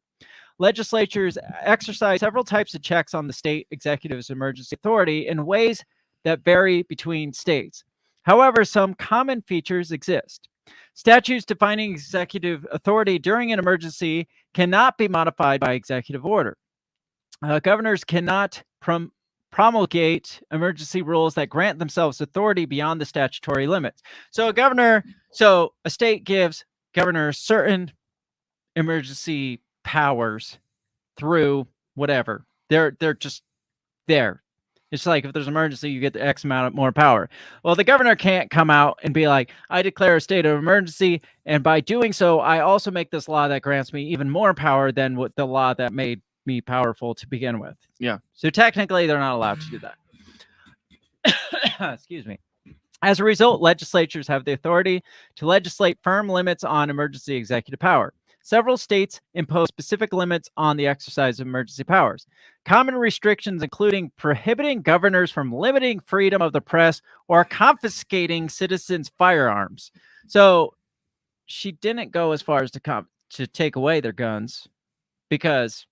Legislatures exercise several types of checks on the state executive's emergency authority in ways that vary between states. However, some common features exist. Statutes defining executive authority during an emergency cannot be modified by executive order. Governors cannot promulgate emergency rules that grant themselves authority beyond the statutory limits. So a state gives governors certain emergency powers through whatever. They're just there. It's like if there's an emergency, you get the X amount of more power. Well, the governor can't come out and be like, I declare a state of emergency, and by doing so, I also make this law that grants me even more power than what the law that made me powerful to begin with. Yeah. So technically, they're not allowed to do that. Excuse me. As a result, legislatures have the authority to legislate firm limits on emergency executive power. Several states impose specific limits on the exercise of emergency powers. Common restrictions including prohibiting governors from limiting freedom of the press or confiscating citizens' firearms. So she didn't go as far as to take away their guns, because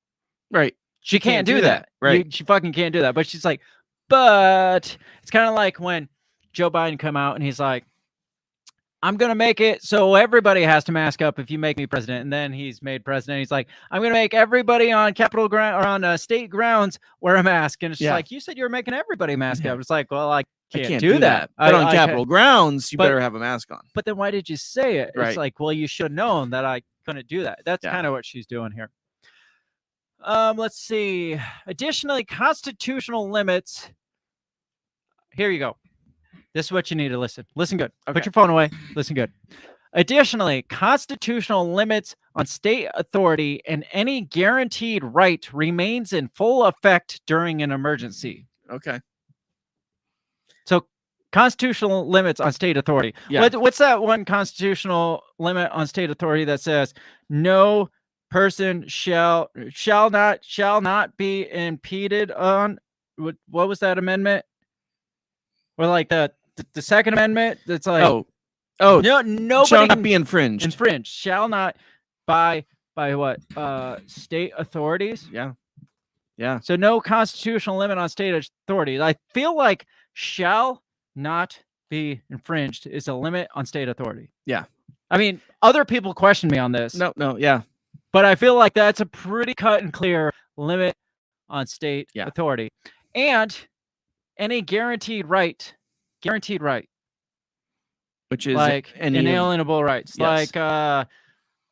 she can't do that. She fucking can't do that. But she's like, but it's kind of like when Joe Biden come out and he's like, I'm going to make it so everybody has to mask up if you make me president. And then he's made president. He's like, I'm going to make everybody on Capitol ground or on state grounds wear a mask. And it's just like, you said you were making everybody mask up. It's like, well, I can't do that. But on I Capitol grounds, you but- better have a mask on. But then why did you say it? Right. It's like, well, you should have known that I couldn't do that. That's kind of what she's doing here. Let's see. Additionally, constitutional limits. Here you go. This is what you need to listen. Listen good. Okay. Put your phone away. Listen good. Additionally, constitutional limits on state authority and any guaranteed right remains in full effect during an emergency. Okay. So constitutional limits on state authority. Yeah. What's that one constitutional limit on state authority that says no person shall not be impeded on? What was that amendment? Or like the Second Amendment? That's like oh, no, nobody shall not be infringed. Infringed shall not by what? State authorities. Yeah. Yeah. So no constitutional limit on state authority. I feel like shall not be infringed is a limit on state authority. Yeah. I mean, other people question me on this. No, yeah. But I feel like that's a pretty cut and clear limit on state authority. And any guaranteed right, which is like any inalienable rights, Yes. like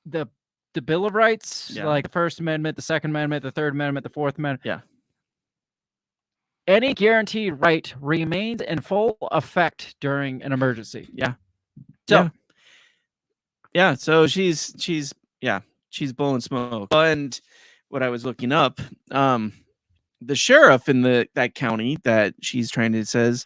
the Bill of Rights, Yeah. like the First Amendment, the Second Amendment, the Third Amendment, the Fourth Amendment. Yeah. Any guaranteed right remains in full effect during an emergency. Yeah. So, yeah. So she's blowing smoke. And what I was looking up, the sheriff in that county that she's trying to says,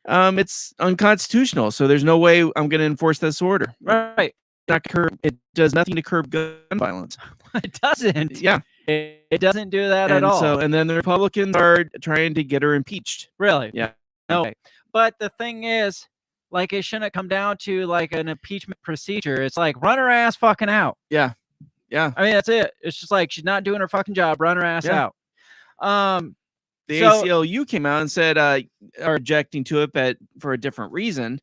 it's unconstitutional. So there's no way I'm going to enforce this order. Right. It does nothing to curb gun violence. It doesn't. Yeah. It doesn't do that at all. So, and then the Republicans are trying to get her impeached. Really? Yeah. No. Okay. But the thing is, like, it shouldn't come down to like an impeachment procedure. It's like run her ass fucking out. Yeah. Yeah. I mean, that's it. It's just like she's not doing her fucking job. Run her ass out. The ACLU came out and said are objecting to it, but for a different reason.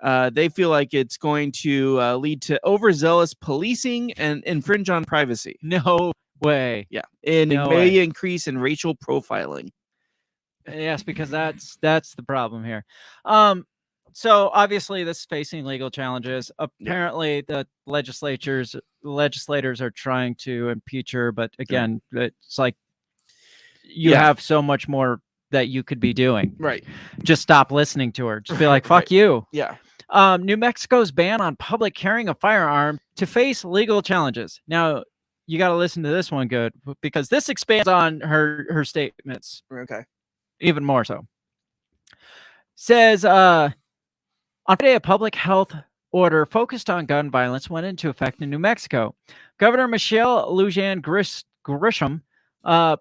They feel like it's going to lead to overzealous policing and infringe on privacy. No way. Yeah, and No it may way. increase in racial profiling. Yes, because that's the problem here. So obviously this is facing legal challenges. Apparently the legislators are trying to impeach her, but again, it's like you have so much more that you could be doing. Right. Just stop listening to her. Just be like, fuck you. Yeah. New Mexico's ban on public carrying a firearm to face legal challenges. Now, you got to listen to this one good because this expands on her statements. Okay. Even more so. Says, on Friday, a public health order focused on gun violence went into effect in New Mexico. Governor Michelle Lujan Grisham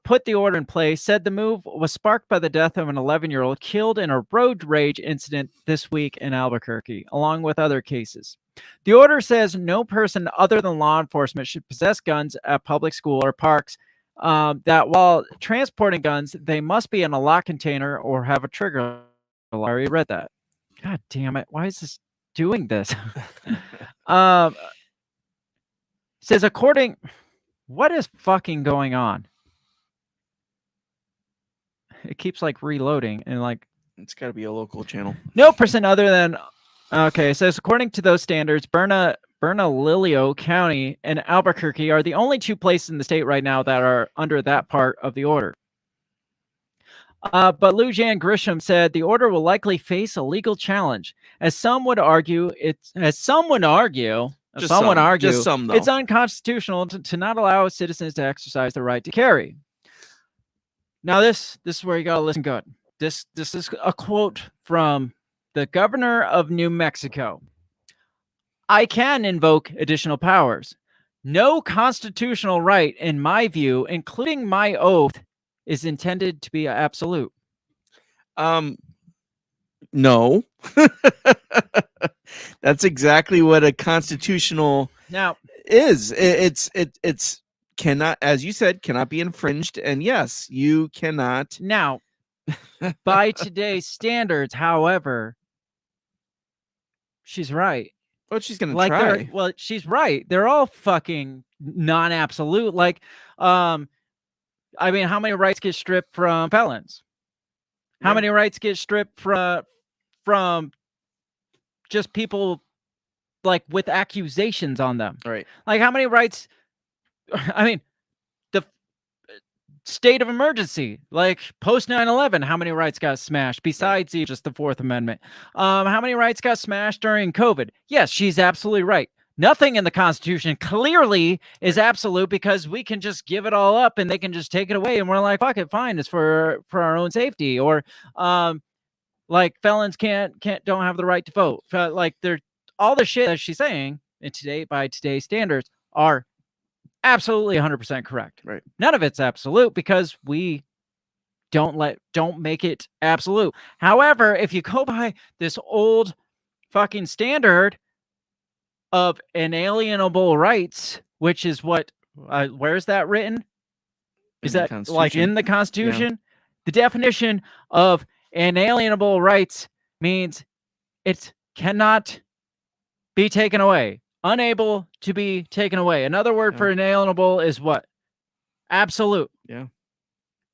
put the order in place, said the move was sparked by the death of an 11-year-old killed in a road rage incident this week in Albuquerque, along with other cases. The order says no person other than law enforcement should possess guns at public school or parks, that while transporting guns, they must be in a locked container or have a trigger. I already read that. God damn it. Why is this doing this? Says what is fucking going on? It keeps like reloading and like it's got to be a local channel. No person other than okay. It says according to those standards, Bernalillo County and Albuquerque are the only two places in the state right now that are under that part of the order. But Lujan Grisham said the order will likely face a legal challenge, as some would argue it's unconstitutional to not allow citizens to exercise the right to carry. Now, this is where you gotta listen good. This is a quote from the governor of New Mexico. I can invoke additional powers. No constitutional right, in my view, including my oath, is intended to be absolute. No. That's exactly what a constitutional is. It's cannot, as you said, cannot be infringed. And yes, you cannot. Now, by today's standards, however, she's right. Well, she's gonna Like try. well, she's right. They're all fucking non-absolute. Like, I mean, how many rights get stripped from felons? How many rights get stripped from just people like with accusations on them? Right. Like, how many rights? I mean, the state of emergency, like post 9/11, how many rights got smashed besides just the Fourth Amendment? How many rights got smashed during COVID? Yes, she's absolutely right. Nothing in the Constitution clearly is absolute, because we can just give it all up and they can just take it away, and we're like, fuck it, fine, it's for our own safety. Or like felons don't have the right to vote. Like, they're all the shit that she's saying in by today's standards are absolutely 100% correct. Right. None of it's absolute, because we don't make it absolute. However, if you go by this old fucking standard of inalienable rights, which is what, where's that written? Is that like in the Constitution? Yeah. The definition of inalienable rights means it cannot be taken away. Unable to be taken away. Another word for inalienable is what? Absolute. Yeah.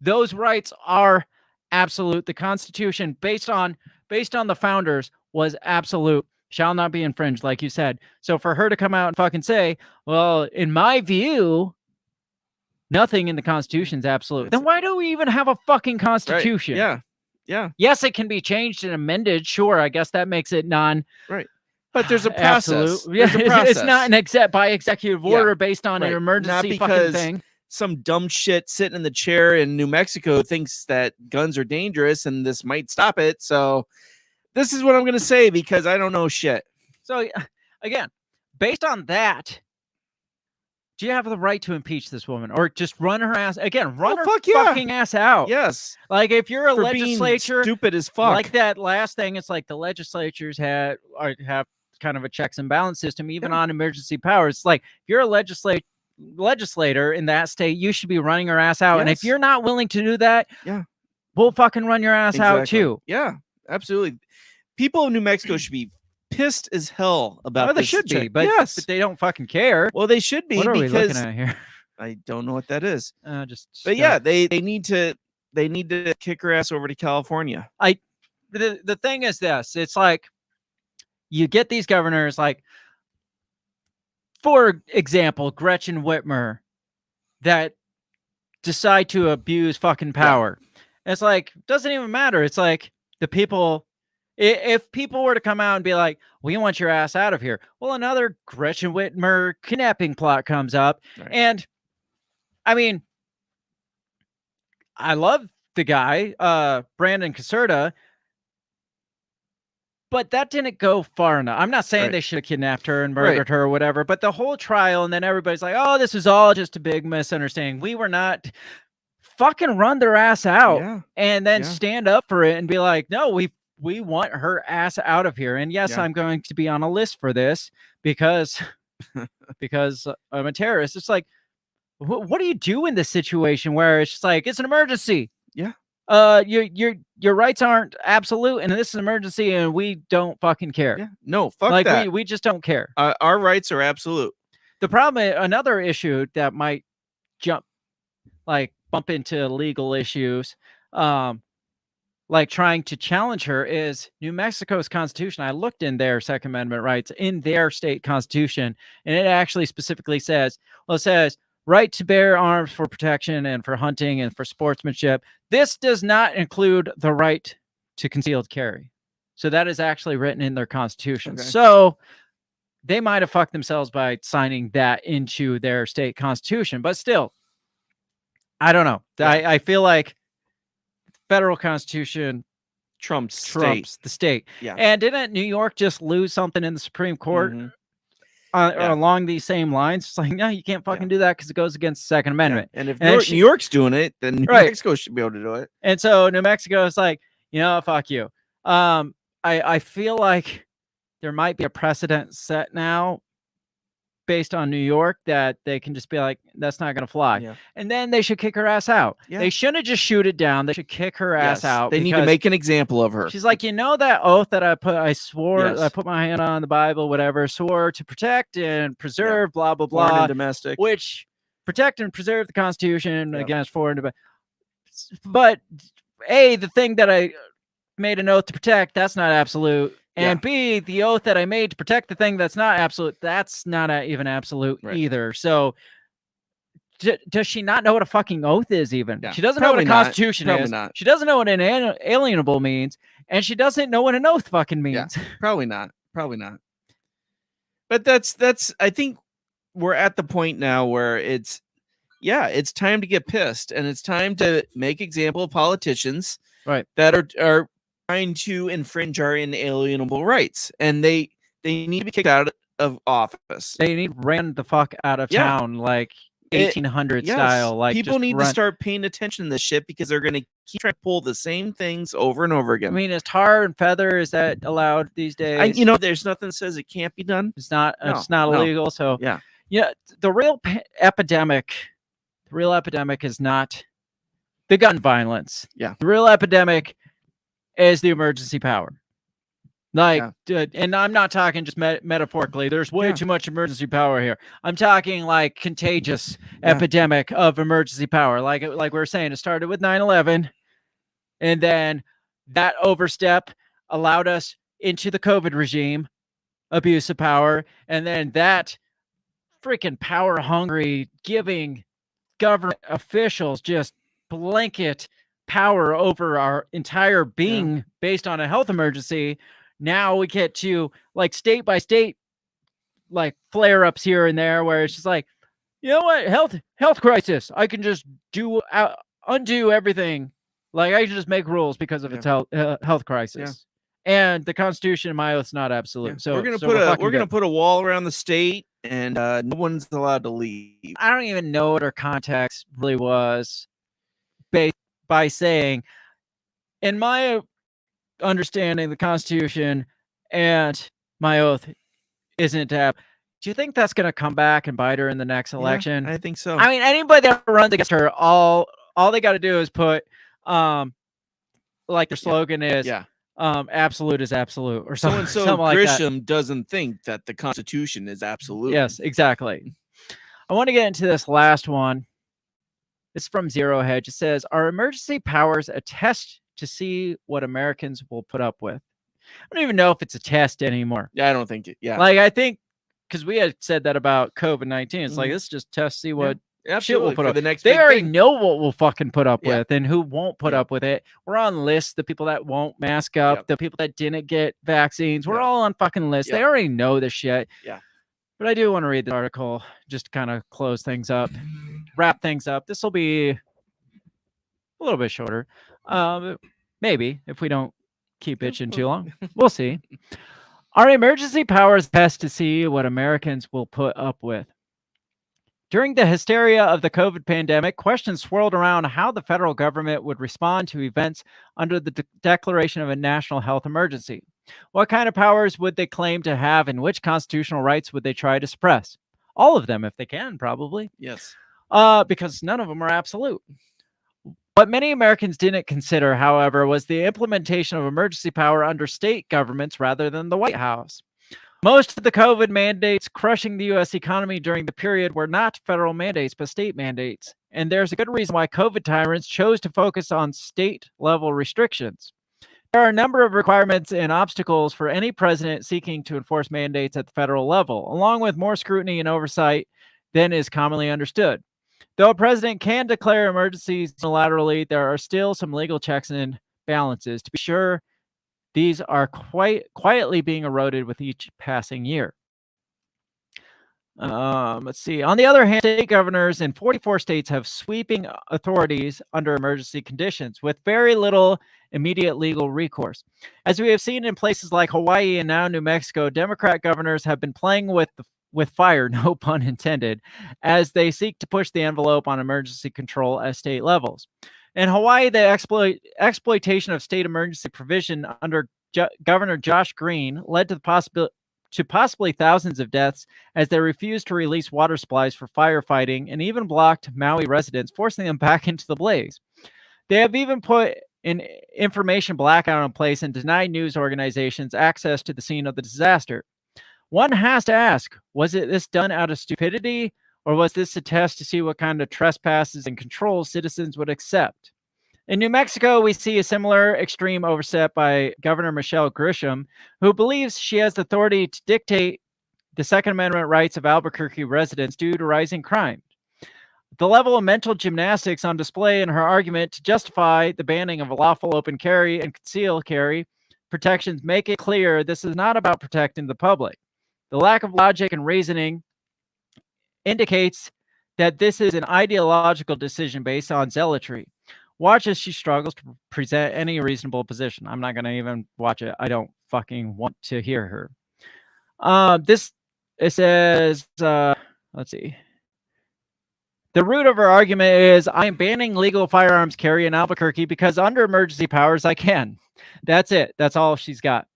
Those rights are absolute. The Constitution, based on the founders, was absolute. Shall not be infringed, like you said. So for her to come out and fucking say, well, in my view, nothing in the Constitution is absolute, then why do we even have a fucking Constitution? Right. Yeah. Yeah. Yes, it can be changed and amended. Sure, I guess that makes it right. But there's a process. Absolute. Yeah, it's not an by executive order based on an emergency not fucking thing. Some dumb shit sitting in the chair in New Mexico thinks that guns are dangerous and this might stop it. So this is what I'm going to say, because I don't know shit. So again, based on that, do you have the right to impeach this woman, or just run her ass again? Run her fucking ass out. Yes. Like, if you're a For legislature, being stupid as fuck. Like that last thing, it's like the legislatures have kind of a checks and balance system, even on emergency powers. It's like, if you're a legislator in that state, you should be running her ass out. And if you're not willing to do that, we'll fucking run your ass out too. Yeah, absolutely. People of New Mexico should be pissed as hell about this. They should be, but they don't fucking care. Well, they should be. What are we because looking at here? I don't know what that is. But yeah, they need to kick her ass over to California. The thing is this, it's like, you get these governors, like, for example, Gretchen Whitmer, that decide to abuse fucking power. It's like, doesn't even matter. It's like, the people, if people were to come out and be like, we want your ass out of here, well, another Gretchen Whitmer kidnapping plot comes up. And I mean, I love the guy, Brandon Caserta, but that didn't go far enough. I'm not saying they should have kidnapped her and murdered her or whatever, but the whole trial, and then everybody's like, oh, this is all just a big misunderstanding. We were not. Fucking run their ass out and then stand up for it and be like, no, we want her ass out of here. And yes, I'm going to be on a list for this because I'm a terrorist. It's like, what do you do in this situation where it's just like, it's an emergency? Your rights aren't absolute, and this is an emergency, and we don't fucking care. No, fuck like that. We just don't care. Our rights are absolute. The problem, another issue that might bump into legal issues, like trying to challenge her, is New Mexico's constitution. I looked in their Second Amendment rights in their state constitution, and it actually specifically says, it says, right to bear arms for protection and for hunting and for sportsmanship. This does not include the right to concealed carry. So that is actually written in their constitution. So they might have fucked themselves by signing that into their state constitution, but still, I don't know. I feel like federal constitution trumps the state. And didn't New York just lose something in the Supreme Court along these same lines? It's like, no, you can't fucking do that because it goes against the Second Amendment. And if New York's doing it, then New Mexico should be able to do it. And so New Mexico is like, fuck you. I feel like there might be a precedent set now based on New York that they can just be like, that's not going to fly. Yeah. And then they should kick her ass out. Yeah. They shouldn't just shoot it down. They should kick her ass out. They need to because make an example of her. she's like, that oath that I swore, Yes. I put my hand on the Bible, whatever, swore to protect and preserve, blah, blah, Foreign blah, and domestic. which protect and preserve the Constitution Yep. against foreign, but A, the thing that I made an oath to protect, that's not absolute. And B, the oath that I made to protect the thing that's not absolute, that's not even absolute either. So does she not know what a fucking oath is even? Yeah. She doesn't Probably know what a not. constitution Probably is. not. She doesn't know what an alienable means. And she doesn't know what an oath fucking means. Yeah, probably not. Probably not. But that's I think we're at the point now where it's time to get pissed, and it's time to make example of politicians that are trying to infringe our inalienable rights, and they need to be kicked out of office. They need ran the fuck out of town like 1800 style. Like people need to start paying attention to this shit because they're going to keep trying to pull the same things over and over again. I mean, is tar and feather, is that allowed these days? There's nothing that says it can't be done. It's not. It's not illegal. So yeah. The real epidemic is not the gun violence. Yeah. The real epidemic is the emergency power. Like, and I'm not talking just metaphorically. There's way too much emergency power here. I'm talking like contagious epidemic of emergency power. Like we were saying, it started with 9/11, and then that overstep allowed us into the COVID regime, abuse of power, and then that freaking power hungry giving government officials just blanket power over our entire being based on a health emergency. Now we get to like state by state, like flare ups here and there where it's just like, you know what? Health crisis. I can just undo everything. Like I can just make rules because of its health crisis. And the Constitution in my oath is not absolute. So we're gonna put a wall around the state, and no one's allowed to leave. I don't even know what our context really was, based by saying, in my understanding, the Constitution and my oath isn't to have. Do you think that's going to come back and bite her in the next election? I think so. I mean, anybody that runs against her, all they got to do is put, like their slogan is, absolute is absolute, or something. So like Grisham that. doesn't think that the Constitution is absolute. Yes, exactly. I want to get into this last one. It's from Zero Hedge. It says, "Are emergency powers a test to see what Americans will put up with?" I don't even know if it's a test anymore. Yeah, I don't think it. Yeah, like I think because we had said that about COVID-19. It's like this just test see what shit we'll put up. The next they already thing. know what we'll fucking put up with and who won't put up with it. We're on lists. The people that won't mask up, the people that didn't get vaccines. We're all on fucking lists. They already know this shit. Yeah. But I do want to read the article just to kind of close things up, wrap things up. This will be a little bit shorter. Maybe if we don't keep itching too long. We'll see. Are emergency powers best to see what Americans will put up with? During the hysteria of the COVID pandemic, questions swirled around how the federal government would respond to events under the declaration of a national health emergency. What kind of powers would they claim to have, and which constitutional rights would they try to suppress? All of them, if they can, probably. Yes. Because none of them are absolute. What many Americans didn't consider, however, was the implementation of emergency power under state governments rather than the White House. Most of the COVID mandates crushing the U.S. economy during the period were not federal mandates, but state mandates. And there's a good reason why COVID tyrants chose to focus on state-level restrictions. There are a number of requirements and obstacles for any president seeking to enforce mandates at the federal level, along with more scrutiny and oversight than is commonly understood. Though a president can declare emergencies unilaterally, there are still some legal checks and balances. To be sure, these are quietly being eroded with each passing year. Let's see. On the other hand, state governors in 44 states have sweeping authorities under emergency conditions with very little immediate legal recourse. As we have seen in places like Hawaii and now New Mexico, Democrat governors have been playing with fire, no pun intended, as they seek to push the envelope on emergency control at state levels. In Hawaii, the exploitation of state emergency provision under Governor Josh Green led to the to possibly thousands of deaths as they refused to release water supplies for firefighting and even blocked Maui residents, forcing them back into the blaze. They have even put an information blackout in place and denied news organizations access to the scene of the disaster. One has to ask, was it this done out of stupidity, or was this a test to see what kind of trespasses and controls citizens would accept? In New Mexico, we see a similar extreme oversight by Governor Michelle Grisham, who believes she has the authority to dictate the Second Amendment rights of Albuquerque residents due to rising crime. The level of mental gymnastics on display in her argument to justify the banning of lawful open carry and concealed carry protections make it clear this is not about protecting the public. The lack of logic and reasoning indicates that this is an ideological decision based on zealotry. Watch as she struggles to present any reasonable position. I'm not going to even watch it. I don't fucking want to hear her. It says, let's see. The root of her argument is, I am banning legal firearms carry in Albuquerque because under emergency powers I can. That's it. That's all she's got.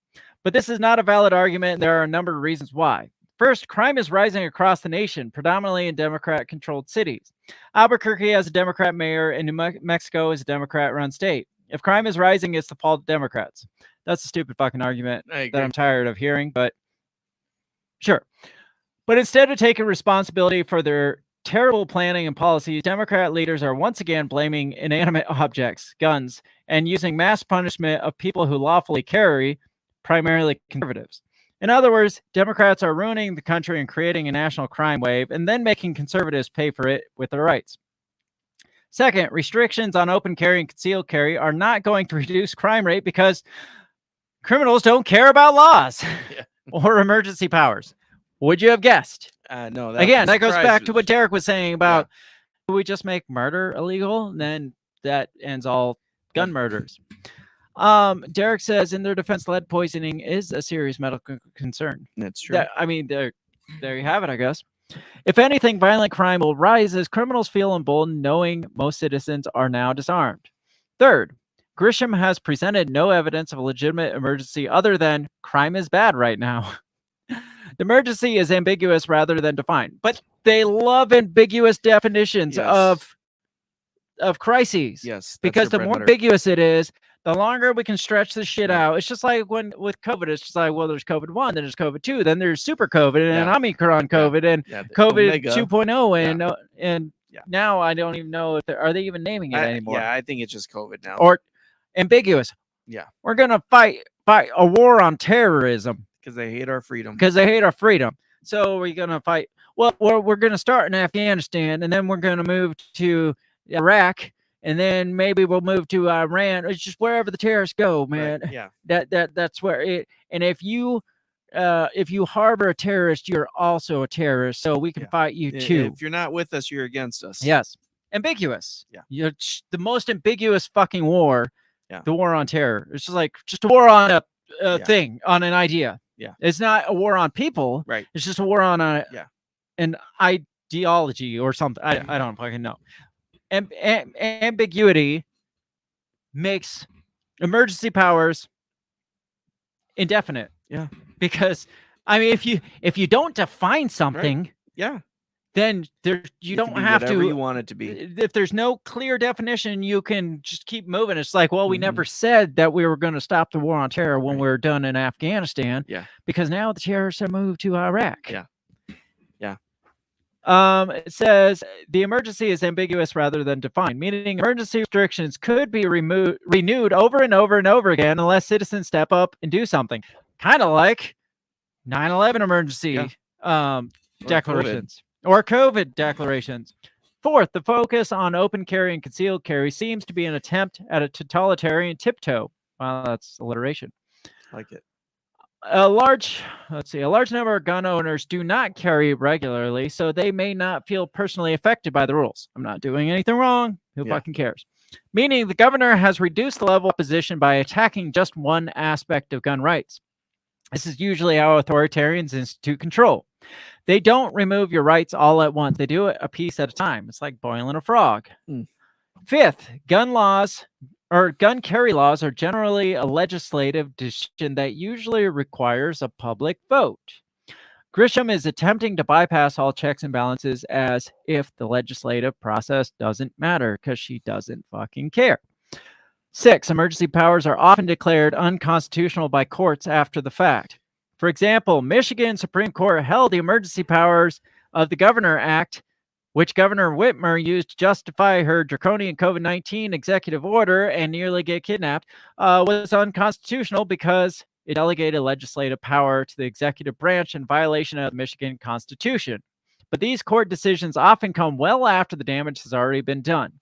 But this is not a valid argument, and there are a number of reasons why. First, crime is rising across the nation, predominantly in Democrat-controlled cities. Albuquerque has a Democrat mayor, and New Mexico is a Democrat-run state. If crime is rising, it's the fault of Democrats. That's a stupid fucking argument that I'm tired of hearing, but sure. But instead of taking responsibility for their terrible planning and policies, Democrat leaders are once again blaming inanimate objects, guns, and using mass punishment of people who lawfully carry, primarily conservatives. In other words, Democrats are ruining the country and creating a national crime wave, and then making conservatives pay for it with their rights. Second, restrictions on open carry and concealed carry are not going to reduce crime rate because criminals don't care about laws or emergency powers. Would you have guessed? No. Again, that goes back to what Derek was saying about, do we just make murder illegal? And then that ends all gun murders. Derek says, in their defense, lead poisoning is a serious medical concern. That's true. There you have it, I guess. If anything, violent crime will rise as criminals feel emboldened knowing most citizens are now disarmed. Third, Grisham has presented no evidence of a legitimate emergency other than crime is bad right now. The emergency is ambiguous rather than defined, but they love ambiguous definitions of crises. Yes, because the more ambiguous it is, the longer we can stretch this shit out. It's just like when with COVID, it's just like, well, there's COVID-1, then there's COVID-2, then there's super COVID and Omicron COVID and COVID Omega. 2.0 and now I don't even know if are they even naming it anymore. Yeah, I think it's just COVID now. Or ambiguous. Yeah. We're gonna fight a war on terrorism. Because they hate our freedom. So we're going to fight. Well, we're going to start in Afghanistan, and then we're going to move to Iraq, and then maybe we'll move to Iran. It's just wherever the terrorists go, man. Right. Yeah. That's where it. And if you harbor a terrorist, you're also a terrorist. So we can fight you too. If you're not with us, you're against us. Yes. Ambiguous. Yeah. You're the most ambiguous fucking war. Yeah. The war on terror. It's just a war on a thing, on an idea. Yeah. It's not a war on people. Right. It's just a war on an ideology or something. I don't fucking know. Ambiguity makes emergency powers indefinite. Yeah. Because if you don't define something, then you don't have to. You want it to be. If there's no clear definition, you can just keep moving. It's like, well, we never said that we were going to stop the war on terror when we were done in Afghanistan. Yeah. Because now the terrorists have moved to Iraq. Yeah. Yeah. It says the emergency is ambiguous rather than defined, meaning emergency restrictions could be renewed over and over and over again unless citizens step up and do something. Kind of like 9/11 emergency declarations. Or COVID declarations. Fourth, the focus on open carry and concealed carry seems to be an attempt at a totalitarian tiptoe. Well, that's alliteration. Like it. A large number of gun owners do not carry regularly, so they may not feel personally affected by the rules. I'm not doing anything wrong. Who fucking cares? Meaning the governor has reduced the level of opposition by attacking just one aspect of gun rights. This is usually how authoritarians institute control. They don't remove your rights all at once. They do it a piece at a time. It's like boiling a frog. Fifth, gun carry laws are generally a legislative decision that usually requires a public vote. Grisham is attempting to bypass all checks and balances as if the legislative process doesn't matter because she doesn't fucking care. 6. Emergency powers are often declared unconstitutional by courts after the fact. For example, Michigan Supreme Court held the emergency powers of the Governor Act, which Governor Whitmer used to justify her draconian COVID-19 executive order and nearly get kidnapped, was unconstitutional because it delegated legislative power to the executive branch in violation of the Michigan Constitution. But these court decisions often come well after the damage has already been done.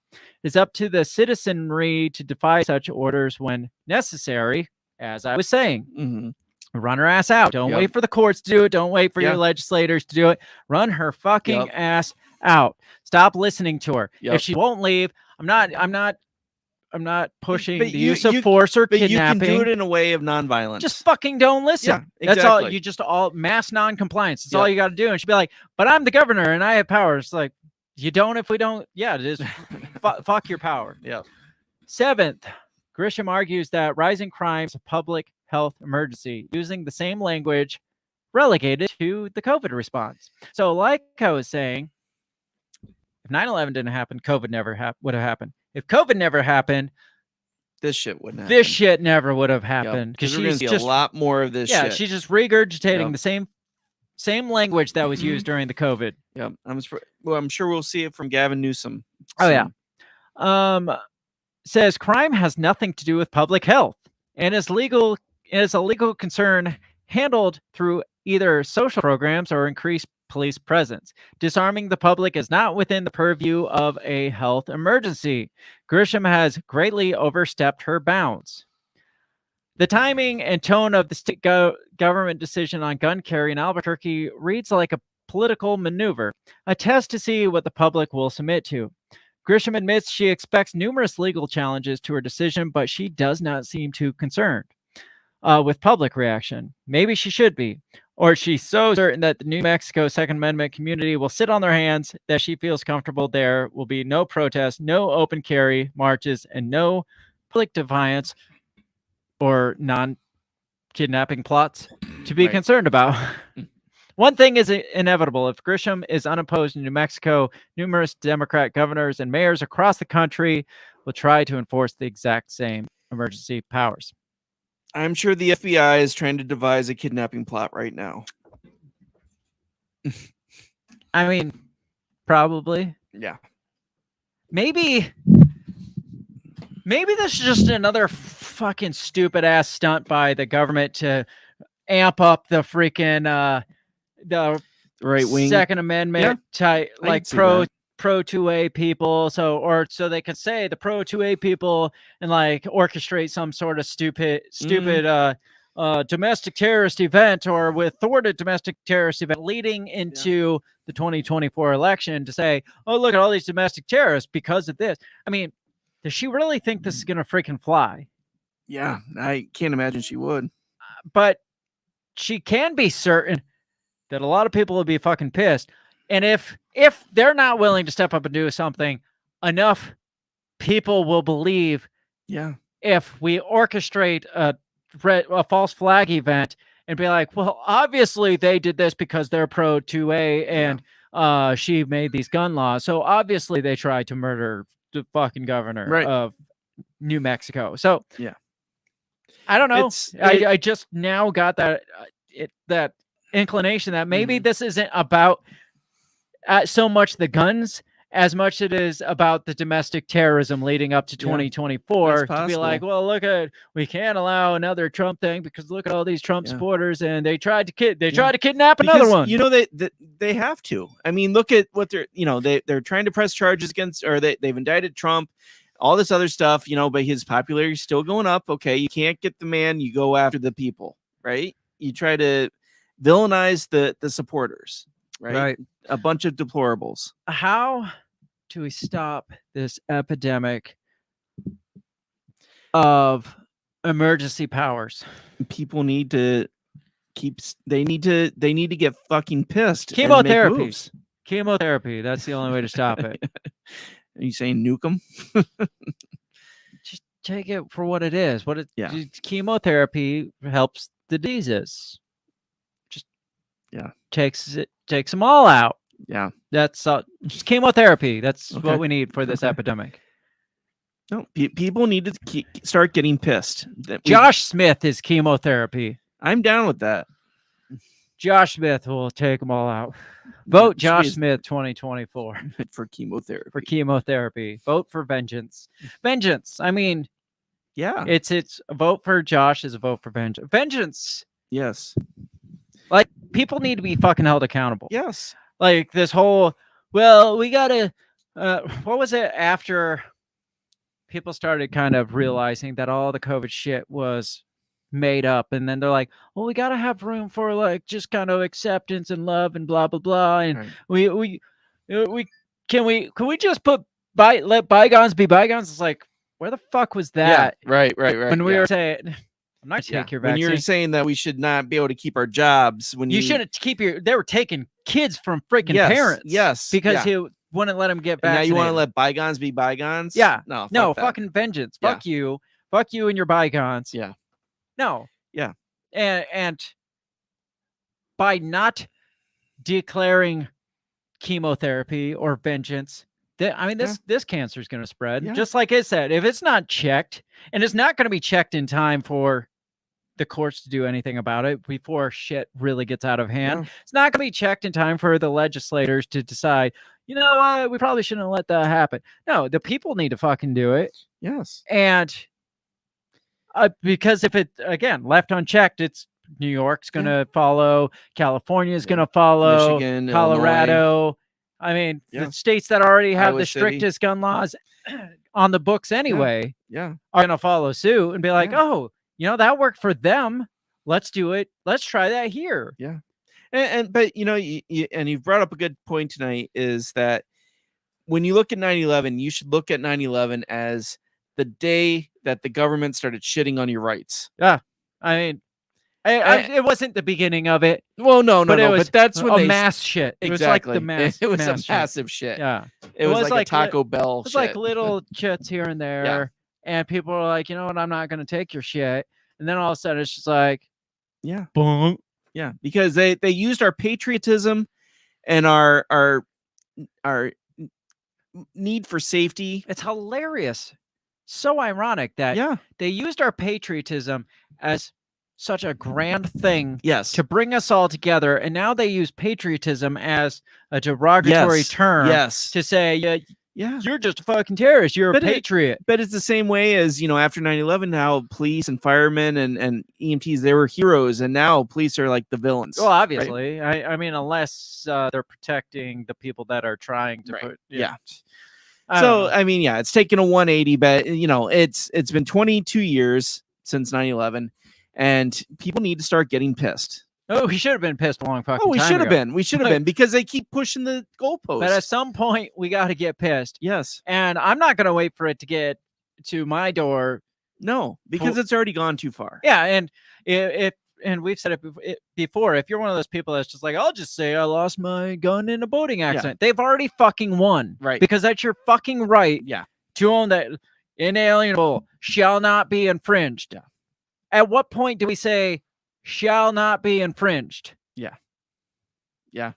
It's up to the citizenry to defy such orders when necessary, as I was saying. Mm-hmm. Run her ass out. Don't wait for the courts to do it. Don't wait for your legislators to do it. Run her fucking ass out. Stop listening to her. If she won't leave, I'm not pushing the use of force or kidnapping. You can do it in a way of nonviolence. Just fucking don't listen. Yeah, exactly. That's all. You just all mass non-compliance. That's all you got to do. And she'd be like, "But I'm the governor and I have powers." Like, you don't if we don't. Yeah, it is. Fuck your power. Yeah. 7th, Grisham argues that rising crime is a public health emergency, using the same language relegated to the COVID response. So, like I was saying, if 9/11 didn't happen, COVID never would have happened. If COVID never happened, this shit wouldn't happen. This shit never would have happened because she's going to see a lot more of this shit. Yeah, she's just regurgitating the same language that was used during the COVID. Yeah, I'm sure we'll see it from Gavin Newsom. Oh yeah. Says crime has nothing to do with public health and is a legal concern handled through either social programs or increased police presence. Disarming the public is not within the purview of a health emergency. Grisham has greatly overstepped her bounds. The timing and tone of the state government decision on gun carry in Albuquerque reads like a political maneuver, a test to see what the public will submit to. Grisham admits she expects numerous legal challenges to her decision, but she does not seem too concerned with public reaction. Maybe she should be. Or she's so certain that the New Mexico Second Amendment community will sit on their hands that she feels comfortable there will be no protests, no open carry marches, and no public defiance or non-kidnapping plots to be concerned about. One thing is inevitable. If Grisham is unopposed in New Mexico, numerous Democrat governors and mayors across the country will try to enforce the exact same emergency powers. I'm sure the FBI is trying to devise a kidnapping plot right now. I mean, probably. Yeah. Maybe this is just another fucking stupid ass stunt by the government to amp up the freaking the right wing Second Amendment type, like pro 2A people, so they could say the pro 2A people and like orchestrate some sort of stupid domestic terrorist event or with thwarted domestic terrorist event leading into the 2024 election to say, oh, look at all these domestic terrorists because of this. I mean, does she really think this is going to freaking fly? Yeah, I can't imagine she would. But she can be certain that a lot of people will be fucking pissed. And if they're not willing to step up and do something, enough people will believe. Yeah. If we orchestrate a false flag event and be like, well, obviously they did this because they're pro 2A and she made these gun laws. So obviously they tried to murder the fucking governor of New Mexico. So yeah, I don't know. I just now got that that inclination that maybe this isn't about so much the guns as much it is about the domestic terrorism leading up to 2024 to be like, well, look at, we can't allow another Trump thing because look at all these Trump supporters and they tried to kidnap another one. You know, they have to. I mean, look at what they're trying to press charges against, or they've indicted Trump, all this other stuff, but his popularity is still going up. Okay, you can't get the man, you go after the people, right? You try to villainize the supporters, right? A bunch of deplorables. How do we stop this epidemic of emergency powers? People need to they need to get fucking pissed. Chemotherapy. That's the only way to stop it. Are you saying nuke them? Just take it for what it is. Chemotherapy helps the diseases. takes them all out. Yeah. That's just chemotherapy. That's Okay. what we need for this Okay. epidemic. No, people need to start getting pissed. Josh Smith is chemotherapy. I'm down with that. Josh Smith will take them all out. Vote Should Josh be- Smith 2024 for chemotherapy. for chemotherapy. Vote for vengeance. Vengeance. I mean, Yeah. it's a vote for Josh is a vote for vengeance. Vengeance. Yes. Like, people need to be fucking held accountable. Yes. Like this whole, well, we gotta. What was it after people started kind of realizing that all the COVID shit was made up, and then they're like, well, we got to have room for like just kind of acceptance and love and blah blah blah, and Right. we can we just let bygones be bygones? It's like, where the fuck was that? Yeah. Right. When we were saying, I'm not take your When vaccine. you're saying that we should not be able to keep our jobs, when you shouldn't keep your. They were taking kids from freaking parents. Yes. because he wouldn't let them get And now vaccinated. you want to let bygones be bygones? Yeah. No. No, fuck that. fucking vengeance. Yeah. Fuck you and your bygones. Yeah. No. Yeah. And by not declaring chemotherapy or vengeance, this cancer is going to spread. Yeah. Just like I said, if it's not checked, and it's not going to be checked in time for the courts to do anything about it before shit really gets out of hand. Yeah. It's not going to be checked in time for the legislators to decide, you know what, we probably shouldn't let that happen. No, the people need to fucking do it. Yes. And because if it, again, left unchecked, it's New York's going to follow, California's going to follow, Michigan, Colorado. I mean, Yeah. the states that already have Iowa the City. strictest gun laws on the books anyway Yeah. are going to follow suit and be like, Yeah. oh, you know, that worked for them. Let's do it. Let's try that here. Yeah. But you know, and you've brought up a good point tonight, is that when you look at 9/11, you should look at 9/11 as the day that the government started shitting on your rights. Yeah. I mean, it wasn't the beginning of it. Well, no, but it was but that's when a mass shit. It was like the mass. It was mass a shit. massive shit. Yeah. It was like a Taco Bell. It was shit. like little chits here and there. And people were like, you know what? I'm not going to take your shit. And then all of a sudden it's just like, Yeah. boom. Yeah, because they used our patriotism and our need for safety. It's hilarious. So ironic that they used our patriotism as such a grand thing to bring us all together. And now they use patriotism as a derogatory term to say, you're just a fucking terrorist. You're a patriot. But it's the same way as, you know, after 9/11, how police and firemen and EMTs, they were heroes. And now police are like the villains. Well, obviously. Right? I mean, unless they're protecting the people that are trying to put. Yeah. So, I mean, it's taken a 180, but, you know, it's been 22 years since 9/11, and people need to start getting pissed. Oh, we should have been pissed a long fucking time we should have ago. been. We should have been, because they keep pushing the goalposts. But at some point, we got to get pissed. Yes. And I'm not going to wait for it to get to my door. No, because it's already gone too far. Yeah, and and we've said it before. If you're one of those people that's just like, I'll just say I lost my gun in a boating accident. They've already fucking won. Right. Because that's your fucking right. Yeah. To own that inalienable shall not be infringed. Yeah. At what point do we say shall not be infringed? Yeah. Yeah.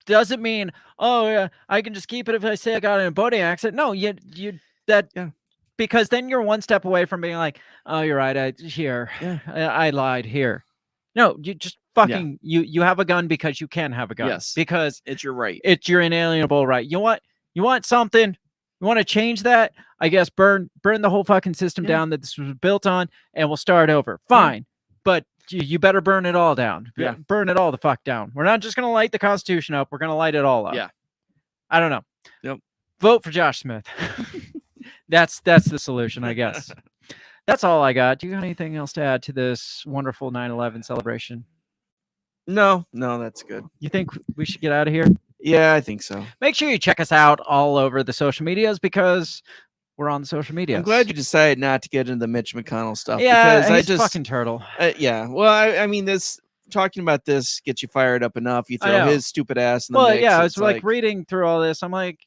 Doesn't mean, oh yeah, I can just keep it if I say I got in a boating accident. No, because then you're one step away from being like, oh, you're right. I lied here. No, you just fucking you have a gun because you can have a gun. Yes. Because it's your right. It's your inalienable right. You want something? You want to change that? I guess burn the whole fucking system down that this was built on, and we'll start over. Fine. But you better burn it all down. Yeah. Burn it all the fuck down. We're not just going to light the Constitution up. We're going to light it all up. Yeah. I don't know. Yep. Vote for Josh Smith. That's the solution, I guess. That's all I got. Do you got anything else to add to this wonderful 9/11 celebration? No, that's good. You think we should get out of here? Yeah, I think so. Make sure you check us out all over the social medias, because we're on the social media. I'm glad you decided not to get into the Mitch McConnell stuff. Yeah, because he's a fucking turtle. Yeah. Well, I mean, talking about this gets you fired up enough. You throw his stupid ass in the mix. Yeah, it's like reading through all this. I'm like,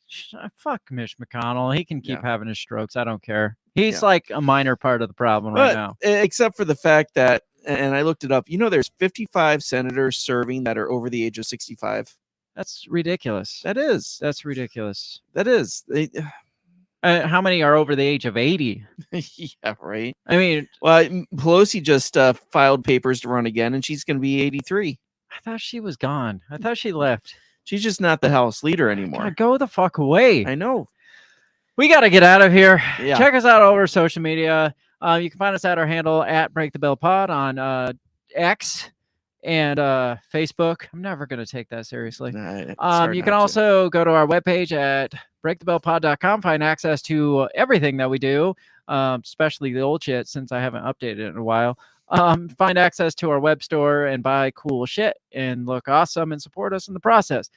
fuck Mitch McConnell. He can keep having his strokes. I don't care. He's like a minor part of the problem right now. Except for the fact that and I looked it up. You know, there's 55 senators serving that are over the age of 65. That's ridiculous. That is. That's ridiculous. That is. How many are over the age of 80? Yeah, right. I mean, well, Pelosi just filed papers to run again, and she's going to be 83. I thought she was gone. I thought she left. She's just not the House leader anymore. God, go the fuck away. I know. We got to get out of here. Yeah. Check us out over social media. You can find us at our handle at Break the Bell Pod on X and Facebook. I'm never going to take that seriously. You can also go to our webpage at breakthebellpod.com, find access to everything that we do, especially the old shit since I haven't updated it in a while. Find access to our web store and buy cool shit and look awesome and support us in the process.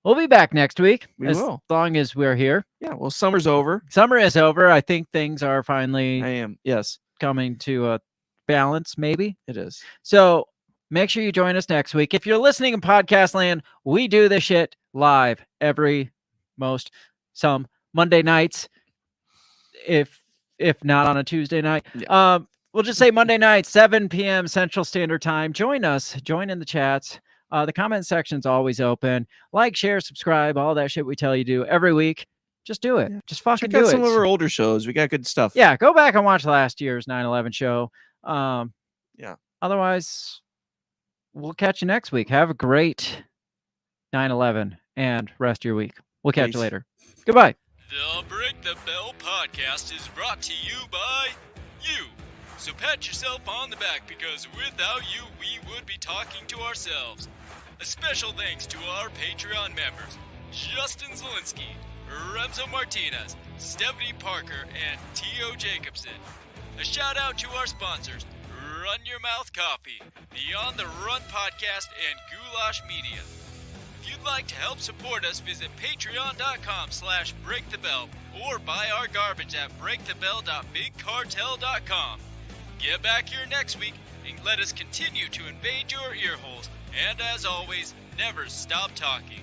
We'll be back next week. As long as we're here. Yeah, well, summer's over. Summer is over. I think things are finally yes, coming to a balance, maybe. It is. So make sure you join us next week. If you're listening in podcast land, we do this shit live some Monday nights, if not on a Tuesday night. Yeah. We'll just say Monday night, 7 p.m. Central Standard Time. Join us. Join in the chats. The comment section's always open. Like, share, subscribe, all that shit we tell you to do every week. Just do it. Just fucking do it. Check out some of our older shows. We got good stuff. Yeah, go back and watch last year's 9/11 show. Yeah. Otherwise, we'll catch you next week. Have a great 9/11 and rest of your week. We'll catch you later. Goodbye. The Break the Bell podcast is brought to you by you. So pat yourself on the back because without you, we would be talking to ourselves. A special thanks to our Patreon members, Justin Zielinski, Remzo Martinez, Stephanie Parker, and T.O. Jacobson. A shout out to our sponsors, Run Your Mouth Coffee, the On the Run podcast, and Goulash Media. If you'd like to help support us, visit patreon.com/breakthebell or buy our garbage at breakthebell.bigcartel.com. Get back here next week and let us continue to invade your ear holes. And as always, never stop talking.